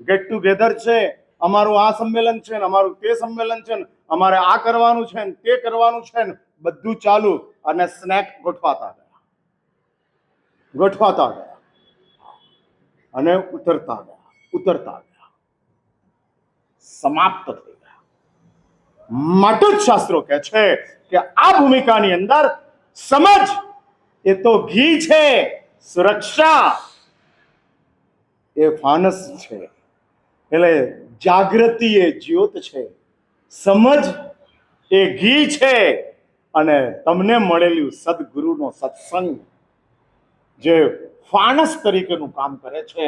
ગેટ ટુગેધર છે, અમારું આ સંમેલન છે ને અમારું તે સંમેલન છે ને અમારે આ કરવાનું છે ને તે કરવાનું છે ને બધું ચાલુ, અને સ્નેક ગોઠવાતા ગયા અને ઉતરતા ગયા, સમાપ્ત થઈ ગયા. માટે જ શાસ્ત્રો કહે છે કે આ ભૂમિકાની અંદર સમજ એ તો ઘી છે, સુરક્ષા એ ફાનસ છે, એટલે જાગૃતિ એ જ્યોત છે, સમજ એ ઘી છે, અને તમને મળેલું સદગુરુનો સત્સંગ જે ફાનસ તરીકેનું કામ કરે છે,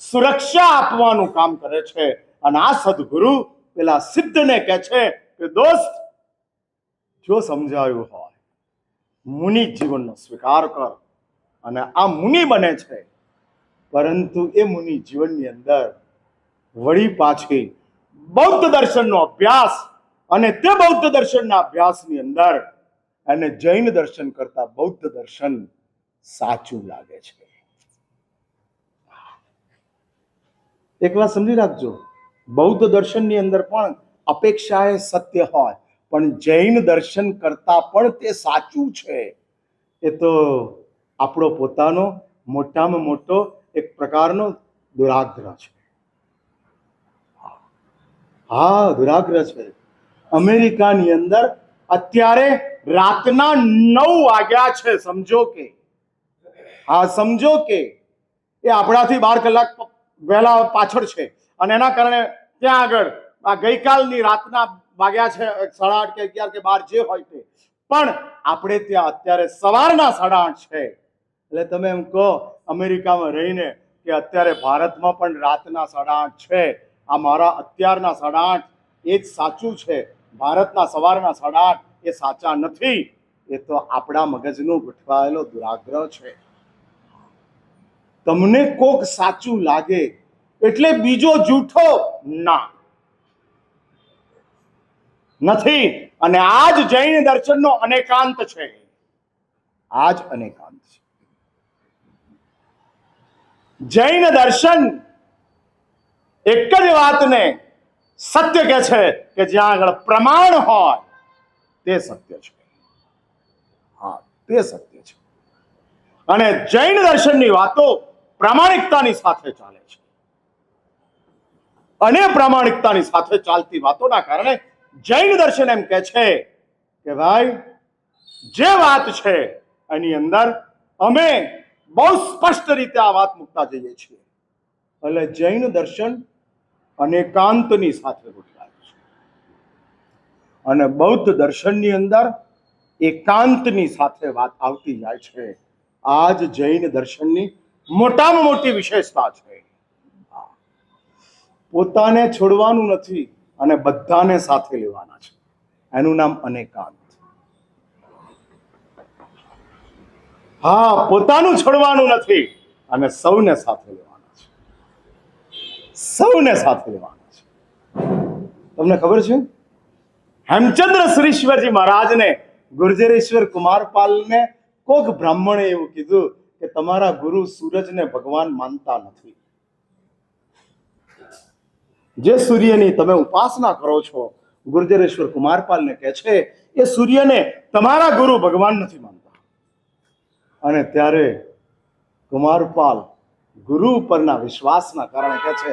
સુરક્ષા આપવાનું કામ કરે છે. અને આ સદગુરુ પેલા સિદ્ધને કહે છે કે દોસ્ત, જો સમજાયું હોય મુનિ જીવનનો સ્વીકાર કર. અને આ મુનિ બને છે, પરંતુ એ મુનિ જીવનની અંદર વળી પાછી બૌદ્ધ દર્શનનો અભ્યાસ, અને તે બૌદ્ધ દર્શનના અભ્યાસની અંદર એને જૈન દર્શન કરતા બૌદ્ધ દર્શન સાચું લાગે છે. એક વાત સમજી રાખજો, બૌદ્ધ દર્શનની અંદર પણ અપેક્ષાએ સત્ય હોય, પણ જૈન દર્શન કરતા પણ તે સાચું છે. એ તો આપણો પોતાનો મોટામાં મોટો એક પ્રકારનો દુરાગ્રહ છે. હા, દુરાગ્રહ છે. અમેરિકાની અંદર અત્યારે રાતના 9 વાગ્યા છે. સમજો કે એ આપણાથી 12 કલાક વહેલા પાછળ છે, અને એના કારણે ત્યાં આગળ આ ગઈકાલની રાતના વાગ્યા છે 8:30 કે 11 કે 12 જે હોય તે, પણ આપણે ત્યાં અત્યારે સવારના 8:30 છે. એટલે તમે એમ કહો અમેરિકામાં રહીને કે અત્યારે ભારતમાં પણ રાતના 8:30 છે, આ મારા અત્યારના 8:30 એ જ સાચું છે, ભારતના સવારના 8:30 એ સાચા નથી. એ તો આપણા મગજનો ગોઠવાયેલો દુરાગ્રહ છે. તમને કોક સાચું લાગે એટલે બીજો જૂઠો ના નથી. અને આજ જૈન દર્શનનો અનેકાંત છે, આજ અનેકાંત છે. જૈન દર્શન એક જ વાતને સત્ય કહે છે કે જ્યાં આગળ પ્રમાણ હોય તે સત્ય છે. હા, તે સત્ય છે. અને જૈન દર્શનની વાતો પ્રામાણિકતાની સાથે ચાલે છે, અને પ્રામાણિકતાની સાથે ચાલતી વાતોના કારણે જૈન દર્શન એમ કહે છે કે ભાઈ જે વાત છે એની અંદર અમે બહુ સ્પષ્ટ રીતે આ વાત મૂકતા જઈએ છીએ. એટલે જૈન દર્શન અનેકાંતની સાથે ગોઠવાયેલું છે, અને બૌદ્ધ દર્શનની અંદર એકાંતની સાથે વાત આવતી જાય છે. આજ જૈન દર્શનની મોટામાં મોટી વિશેષતા છે. પોતાને છોડવાનું નથી અને બધાને સાથે લેવાના છે. એનું નામ અનેકાંત. હા, પોતાનું છોડવાનું નથી અને સૌને સાથે લેવાના છે, સૌને સાથે લેવાના છે. તમને ખબર છે, હેમચંદ્ર શ્રીશ્વરજી મહારાજને ગુર્જરેશ્વર કુમારપાલને કોક બ્રાહ્મણે એવું કીધું કે તમારા ગુરુ સૂરજને ભગવાન માનતા નથી. જે સૂર્યની તમે ઉપાસના કરો છો, ગુર્જરેશ્વર કુમારપાલને કહે છે એ સૂર્યને તમારા ગુરુ ભગવાન નથી માનતા. અને ત્યારે કુમારપાલ ગુરુ પરના વિશ્વાસના કારણે કહે છે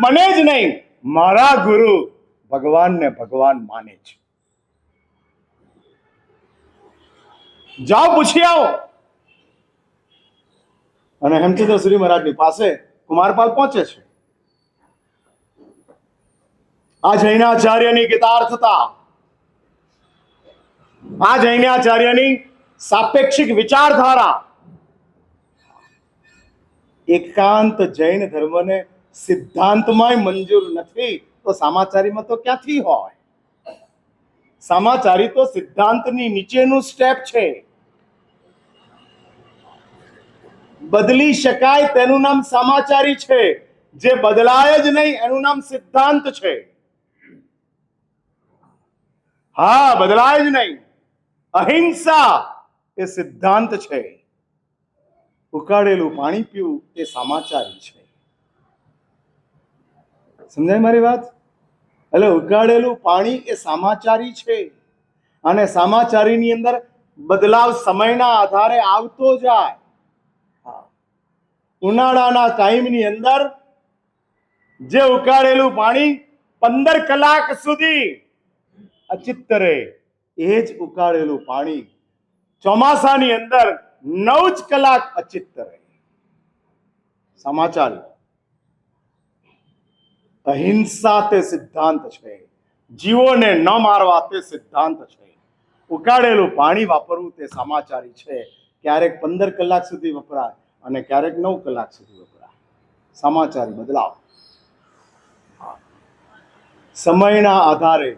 મને જ નહીં, મારા ગુરુ ભગવાનને ભગવાન માને છે. જાઓ પૂછી આવો. અને હેમચંદ્ર શ્રી મહારાજની પાસે કુમારપાલ પહોંચે છે. આ જૈનાચાર્યની ગીતાર્થતા, આ જૈનાચાર્યની સાપેક્ષિક વિચારધારા, એકાંત જૈન ધર્મને સિદ્ધાંતમાં મંજૂર નથી તો સામાચારીમાં તો ક્યાંથી હોય? સામાચારી તો સિદ્ધાંતની નીચેનું સ્ટેપ છે. બદલી શકાય તેનું નામ સામાચારી છે, જે બદલાય જ નહીં એનું નામ સિદ્ધાંત છે. હા, બદલાય જ નહીં. અહિંસા એ સિદ્ધાંત છે, ઉકાળેલું પાણી પીવું એ સામાચારી છે. સમજાય મારી વાત? એટલે ઉકાળેલું પાણી એ સામાચારી છે, અને સામાચારીની અંદર બદલાવ સમયના આધારે આવતો જાય. ઉનાળાના ટાઈમની અંદર જે ઉકાળેલું પાણી 15 કલાક સુધી અચિત્ત રહે, એ જ ઉકાળેલું પાણી ચોમાસાની અંદર 9 જ કલાક અચિત્ત રહે. સમાચાર અહિંસા તે સિદ્ધાંત છે, જીવોને ન મારવા તે સિદ્ધાંત છે. ઉકાળેલું પાણી વાપરવું તે સમાચારી છે. ક્યારેક 15 કલાક સુધી વપરાય અને ક્યારેક 9 કલાક સુધી વપરાય. સમાચારી બદલાવ સમયના આધારે,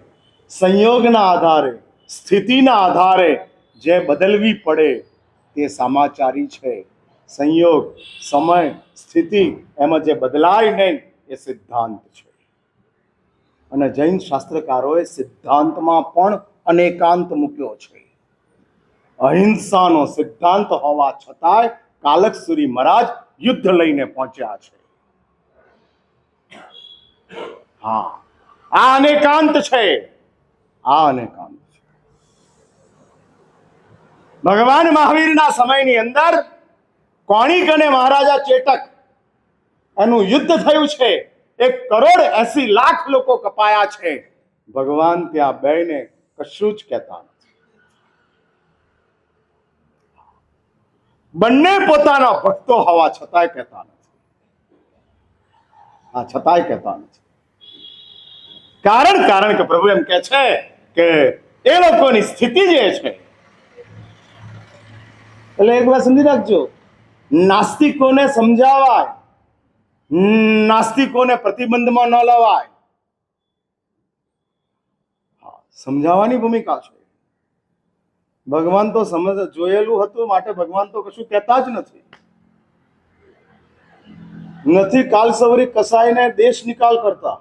સંયોગના આધારે, સ્થિતિના આધારે જે બદલવી પડે તે સમાચારી છે. સંયોગ, સમય, સ્થિતિ એમાં જે બદલાય નહીં એ સિદ્ધાંત છે. અને જૈન શાસ્ત્રકારોએ સિદ્ધાંતમાં પણ અનેકાંત મૂક્યો છે. અહિંસાનો સિદ્ધાંત હોવા છતાંય કાલકસુરી મહારાજ યુદ્ધ લઈને પહોંચ્યા છે. હા, આ અનેકાંત છે. આ અનેકાંત છે. ભગવાન મહાવીરના સમયની અંદર કોણિક અને મહારાજા ચેતક એનું યુદ્ધ થયું છે. 1,80,00,000 લોકો કપાયા છે. ભગવાન ત્યાં બેને કશું જ કહેતા નથી. બંને પોતાના ભક્તો હોવા છતાંય કહેતા નથી. હા, છતાંય કહેતા નથી. કારણ કે પ્રભુ એમ કહે છે કે એ લોકોની સ્થિતિ જે છે, એટલે એક વાત સમજી રાખજો, નાસ્તિકોને સમજાવાય, નાસ્તિકોને પ્રતિબંધમાં ન લવાય. સમજાવવાની ભૂમિકા છે. ભગવાન તો સમજ જોયેલું હતું, માટે ભગવાન તો કશું કહેતા જ નથી. કાલ સવરી કસાઈને દેશ નિકાલ કરતા.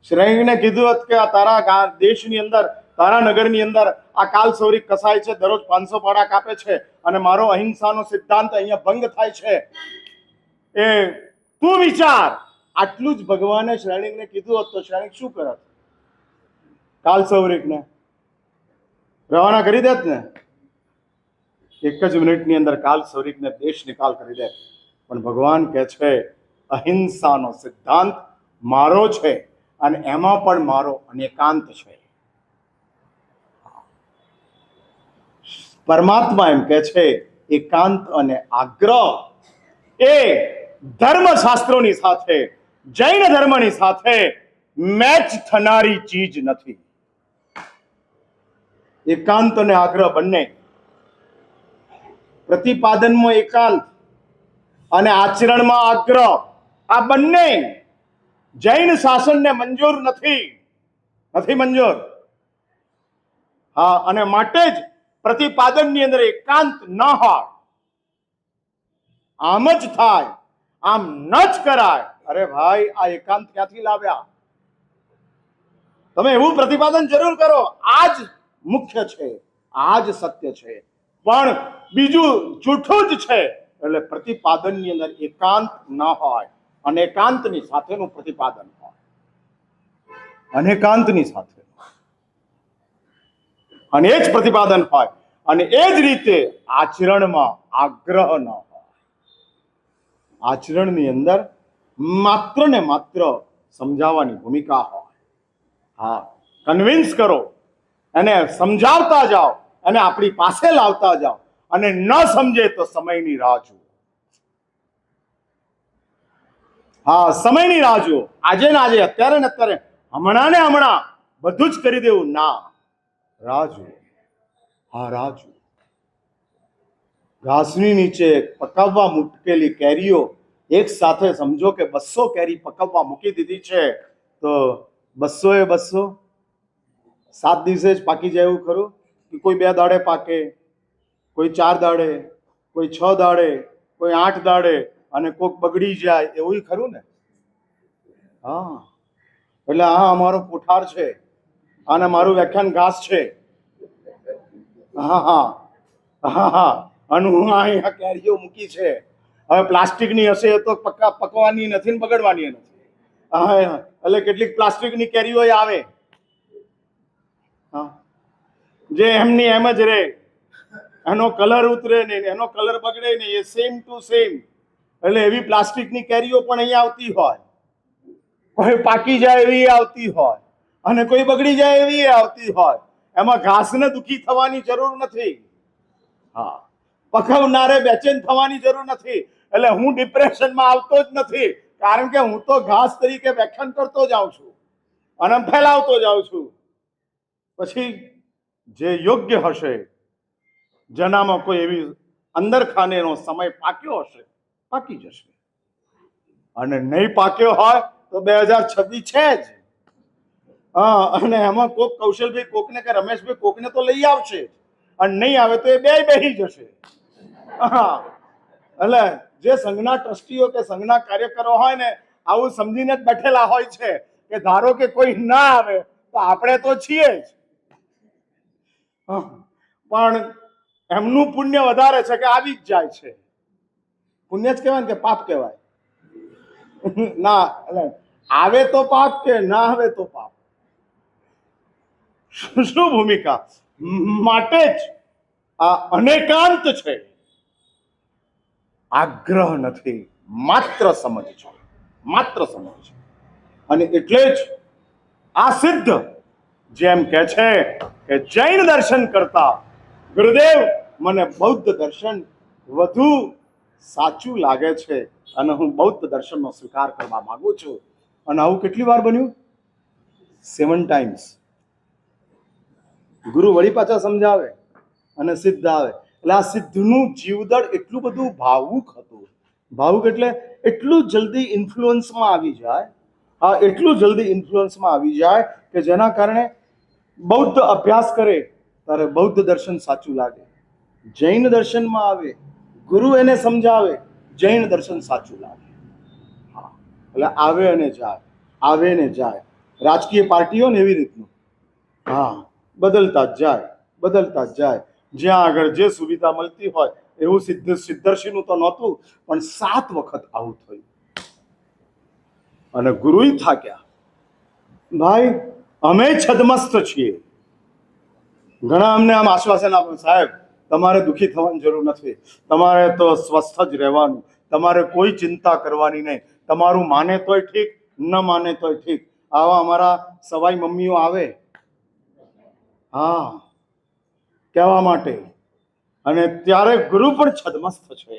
શ્રેણીને કીધું હતું કે આ તારા દેશની અંદર, તારા નગરની અંદર આ કાલ સવરી કસાય છે, દરરોજ 500 પાડા કાપે છે, અને મારો અહિંસાનો સિદ્ધાંત અહીંયા ભંગ થાય છે. એ તું વિચાર. આટલું જ ભગવાને શ્રેણીને કીધું હોત તો શ્રેણી શું કરત? કાલ સૌરિકને રવાના કરી દેત ને. 1 જ મિનિટની અંદર કાલ સૌરિકને દેશ નિકાલ કરી દે. પણ ભગવાન કહે છે અહિંસાનો સિદ્ધાંત મારો છે, અને એમાં પણ મારો અનેકાંત છે. પરમાત્મા એમ કહે છે એકાંત અને આગ્રહ એ ધર્મશાસ્ત્રોની સાથે, જૈન ધર્મની સાથે મેચ થનારી ચીજ નથી. એકાંત અને આગ્રહ બંને, પ્રતિપાદનમાં એકાંત અને આચરણમાં આગ્રહ, આ બંને જૈન શાસનને મંજૂર નથી મંજૂર. હા, અને માટે જ પ્રતિપાદનની અંદર એકાંત ન હોય. આમ જ થાય, આમ ન જ કરાય. અરે ભાઈ, આ એકાંત ક્યાંથી લાવ્યા? તમે એવું પ્રતિપાદન જરૂર કરો, આ જ મુખ્ય છે, આ જ સત્ય છે, પણ બીજું જૂઠું જ છે. એટલે પ્રતિપાદનની અંદર એકાંત ન હોય, અનેકાંતની સાથેનું પ્રતિપાદન હોય. અનેકાંતની સાથે, અને એ જ પ્રતિપાદન હોય, અને એ જ રીતે આચરણમાં આગ્રહ ન હોય. આચરણની અંદર માત્ર ને માત્ર સમજાવવાની ભૂમિકા હોય. હા, કન્વિન્સ કરો, એને સમજાવતા જાઓ, અને આપણી પાસે લાવતા જાઓ, અને ન સમજે તો સમયની રાહ જુઓ. હા, સમયની રાહ જુઓ. આજે ને આજે, અત્યારે ને અત્યારે, હમણાં ને હમણાં બધું જ કરી દેવું ના. રાહ જુઓ. હા, રાહ જુઓ. ઘાસની નીચે પકાવવા મૂકેલી કેરીઓ એક સાથે સમજો કે 200 કેરી પકાવવા મૂકી દીધી છે, તો 200 એ 200 7 દિવસે જ પાકી જાય એવું ખરું? કે કોઈ 2 દાડે પાકે, કોઈ 4 દાડે, કોઈ 6 દાડે, કોઈ 8 દાડે, અને કોક બગડી જાય, એવું ખરું ને? હા, એટલે આ અમારો કોઠાર છે, અને મારું વ્યાખ્યાન ઘાસ છે. હા હા હા હા, અને હું અહીંયા કેરીઓ મૂકી છે. હવે પ્લાસ્ટિકની હશે તો પકવાની નથી ને બગડવાની નથી. હા, એટલે કેટલીક પ્લાસ્ટિકની કેરીઓ આવે, હા, જે એમની એમ જ રહે, એનો કલર ઉતરે નહીં, એનો કલર બગડે નહીં, એ સેમ ટુ સેમ. એટલે એવી પ્લાસ્ટિકની કેરીઓ પણ અહીંયા આવતી હોય, કોઈ પાકી જાય એવી આવતી હોય, અને કોઈ બગડી જાય એવી આવતી હોય. એમાં ઘાસને દુખી થવાની જરૂર નથી. હા, પકવનારે બેચેન થવાની જરૂર નથી. એટલે હું ડિપ્રેશનમાં આવતો જ નથી, કારણ કે હું તો ઘાસ તરીકે વ્યાખ્યાન કરતો જાઉં છું અને ફેલાવતો જાઉં છું. પછી જે યોગ્ય હશે, જેનામાં કોઈ એવી અંદર ખાનેનો સમય પાક્યો હશે, પાકી જશે. અને નહીં પાક્યો હોય તો 2026 છે જ. હા, અને એમાં કોક કૌશલભાઈ કોકને કે રમેશભાઈ કોકને તો લઈ આવશે, અને નહીં આવે તો એ બે બેહી જશે. હા, એટલે જે સંઘના ટ્રસ્ટીઓ કે સંઘના કાર્યકરો હોય ને, આવું સમજીને જ બેઠેલા હોય છે કે ધારો કે કોઈ ના આવે તો આપણે તો છીએ જ. પણ એમનું પુણ્ય વધારે છે કે આવી જ જાય છે. પુણ્ય જ કહેવાય ને કે પાપ કહેવાય? ના, એટલે આવે તો પાપ કે ના આવે તો પાપ. શું ભૂમિકા? માટે જ આ અનેકાંત છે. આગ્રહ નથી, માત્ર સમજ છે, માત્ર સમજ છે. અને એટલે જ આ સિદ્ધ જેમ કે છે કે જૈન દર્શન કરતા ગુરુદેવ મને બૌદ્ધ દર્શન વધુ સાચું લાગે છે, અને હું બૌદ્ધ દર્શનનો સ્વીકાર કરવા માંગુ છું. અને આવું કેટલી વાર બન્યું? 7 ટાઈમ્સ. ગુરુ વળી પાછા સમજાવે અને સિદ્ધ આવે. એટલે આ સિદ્ધનું જીવદળ એટલું બધું ભાવુક હતું. ભાવુક એટલે એટલું જલ્દી ઇન્ફ્લુઅન્સમાં આવી જાય, હા, એટલું જલ્દી ઇન્ફ્લુઅન્સમાં આવી જાય કે જેના કારણે બૌદ્ધ અભ્યાસ કરે ત્યારે બૌદ્ધ દર્શન સાચું લાગે. જૈન દર્શનમાં આવે, ગુરુ એને સમજાવે, જૈન દર્શન સાચું લાગે. હા, એટલે આવે અને જાય, આવે ને જાય. રાજકીય પાર્ટીઓ ને એવી રીતનું, હા, બદલતા જ જાય, બદલતા જ જાય. જ્યાં આગળ જે સુવિધા મળતી હોય એવું સિદ્ધર્ષિનું તો નહોતું, પણ 7 વખત આવું થયું. અને ગુરુય થાક્યા. ભાઈ, અમે છદમસ્ત છીએ. ઘણા અમને આમ આશ્વાસન આપે, સાહેબ તમારે દુઃખી થવાની જરૂર નથી, તમારે તો સ્વસ્થ જ રહેવાનું, તમારે કોઈ ચિંતા કરવાની નહીં, તમારું માને તોય ઠીક, ન માને તોય ઠીક. આવા અમારા સવાઈ મમ્મીઓ આવે, હા, કહેવા માટે. અને ત્યારે ગુરુ પણ છદમસ્ત છે.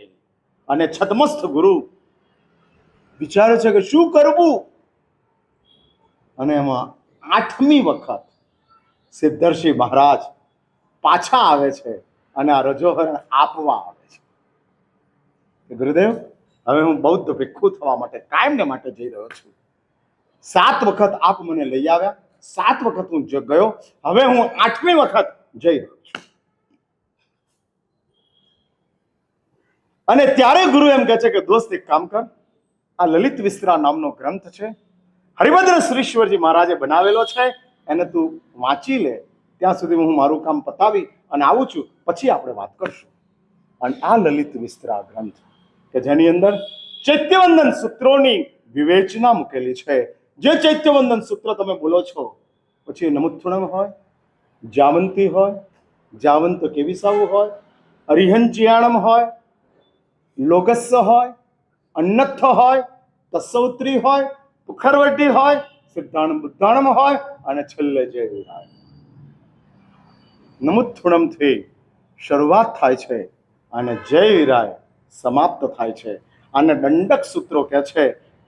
અને છદમસ્ત ગુરુ વિચારે છે કે શું કરવું. અને એમાં 8મી વખત સિદ્ધર્ષિ મહારાજ પાછા આવે છે અને આ રજોહરણ આપવા આવે છે. ગુરુદેવ, હવે હું બૌદ્ધ ભિક્ષુ થવા માટે કાયમને માટે જઈ રહ્યો છું. 7 વખત આપ મને લઈ આવ્યા, 7 વખત હું ગયો, હવે હું 8મી વખત જઈ રહ્યો છું. અને ત્યારે ગુરુ એમ કહે છે કે દોસ્ત એક કામ કર, આ લલિત વિસ્તરા નામનો ગ્રંથ છે, હરિભદ્ર શ્રીશ્વરજી મહારાજે બનાવેલો છે, એને તું વાંચી લે. ત્યાં સુધી હું મારું કામ પતાવી અને આવું છું, પછી આપણે વાત કરશું. અને આ લલિત વિસ્તરા ગ્રંથ કે જેની અંદર ચૈત્યવંદન સૂત્રોની વિવેચના મૂકેલી છે. જે ચૈત્યવંદન સૂત્ર તમે બોલો છો, પછી નમુત્થુણમ હોય, જાવંતી હોય, જાવંત કેવિસાવું હોય, અરિહંચિયાણમ હોય, લોગસ્સ હોય, અન્નથ હોય, તસ્સૌત્રી હોય, પુખરવટી હોય, સિદ્ધાણમ બુદ્ધાણમ હોય, અને છેલ્લે જય વિરાય. નમુત્થુણમથી શરૂઆત થાય છે અને જય વિરાય સમાપ્ત થાય છે. અને દંડક સૂત્રો કહે છે,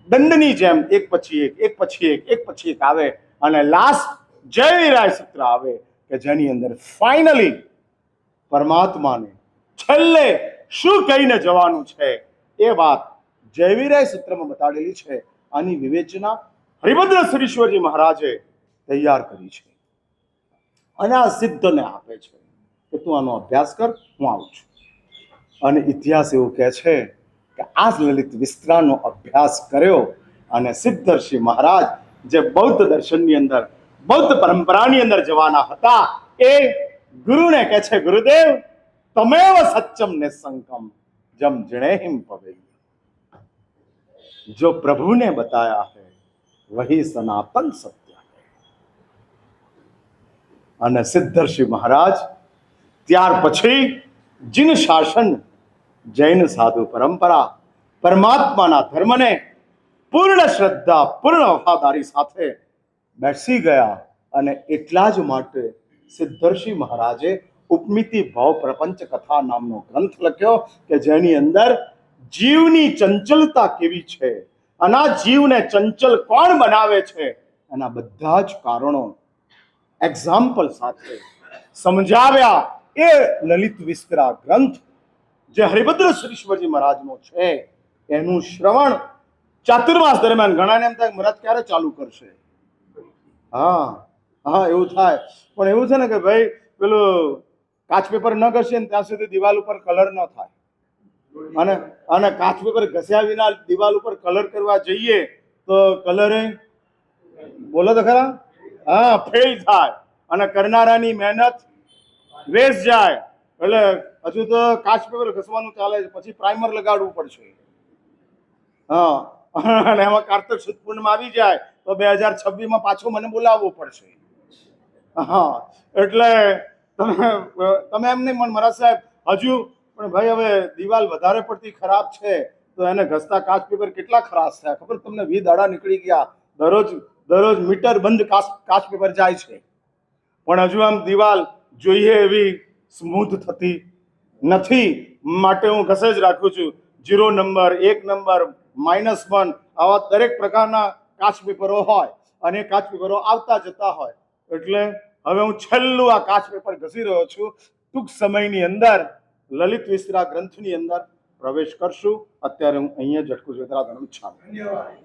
દંડની જેમ એક પછી એક, એક પછી એક, એક પછી એક આવે, અને લાસ્ટ જય વિરાય સૂત્ર આવે કે જેની અંદર ફાઇનલી પરમાત્માને છેલ્લે શું કહીને જવાનું છે એ વાત જયવીરાય સૂત્રમાં બતાડેલી છે. આની વિવેચના હરિભદ્ર શ્રીશ્વરજી મહારાજે તૈયાર કરી છે અને આ સિદ્ધને આપે છે કે તું આનો અભ્યાસ કર, હું આવું છું. અને ઇતિહાસ એવું કહે છે કે આ લલિત વિસ્તરાનો અભ્યાસ કર્યો અને સિદ્ધર્ષિ મહારાજ જે બૌદ્ધ દર્શનની અંદર, બૌદ્ધ પરંપરાની અંદર જવાના હતા, એ ગુરુને કહે છે, ગુરુદેવ तमेव सत्यम निसंकम जम जिणेहिम पवेय्य। जो प्रभु ने बताया है वही सनातन सत्य है। અને સિદ્ધર્ષિ મહારાજ ત્યાર પછી જીન શાસન જૈન સાધુ પરંપરા પરમાત્માના ધર્મને પૂર્ણ શ્રદ્ધા પૂર્ણ વફાદારી સાથે બેસી ગયા અને એટલા જ માટે સિદ્ધર્ષિ મહારાજે ઉપમિતિ ભાવ પ્રપંચ કથા નામનો ગ્રંથ લખ્યો કે જેની અંદર જીવની ચંચલતા કેવી છે અને આ જીવને ચંચલ કોણ બનાવે છે એના બધા જ કારણો એક્ઝામ્પલ સાથે સમજાવ્યા એ લલિત વિસ્તરા ગ્રંથ જે હરિભદ્ર શ્રીશ્વરજી મહારાજનો છે એનું શ્રવણ ચાતુર્માસ દરમિયાન ઘણાને એમ થાય મહારાજ ક્યારે ચાલુ કરશે. હા હા એવું થાય, પણ એવું છે ને કે ભાઈ પેલું કાચ પેપર ન ઘસે ને ત્યાં સુધી દિવાલ ઉપર કલર ન થાય, અને કાચ પેપર ઘસ્યા વિના દિવાલ ઉપર કલર કરવા જઈએ તો કલરે બોલો તો ખરા હા ફેલ થાય અને કરનારાની મહેનત વેસ્ટ જાય. એટલે હજુ તો કાચ પેપર ઘસવાનું ચાલે છે, પછી પ્રાઇમર લગાડવું પડશે. હા અને એમાં કાર્તક સુદ પૂર્ણિમા આવી જાય તો 2026 પાછો મને બોલાવવો પડશે. હા એટલે તમે એમ નહીં પણ મારા સાહેબ હજુ પણ ભાઈ હવે દિવાલ વધારે પડતી ખરાબ છે તો એને ઘસતા કાચ પેપર કેટલા ખરાબ થયા ખબર તમને? 20 દાડા નીકળી ગયા, દરરોજ મીટર બંધ કાચ પેપર જાય છે, પણ હજુ આમ દિવાલ જોઈએ એવી સ્મૂથ થતી નથી. માટે હું ઘસે જ રાખું છું. 0 નંબર, 1 નંબર, -1 આવા દરેક પ્રકારના કાચ પેપરો હોય અને કાચ પેપરો આવતા જતા હોય. એટલે હવે હું છેલ્લું આ કાચ પેપર ઘસી રહ્યો છું. ટૂંક સમયની અંદર લલિત વિસ્તરા ગ્રંથની અંદર પ્રવેશ કરશું. અત્યારે હું અહીંયા જ અટકું છું. ધન્યવાદ.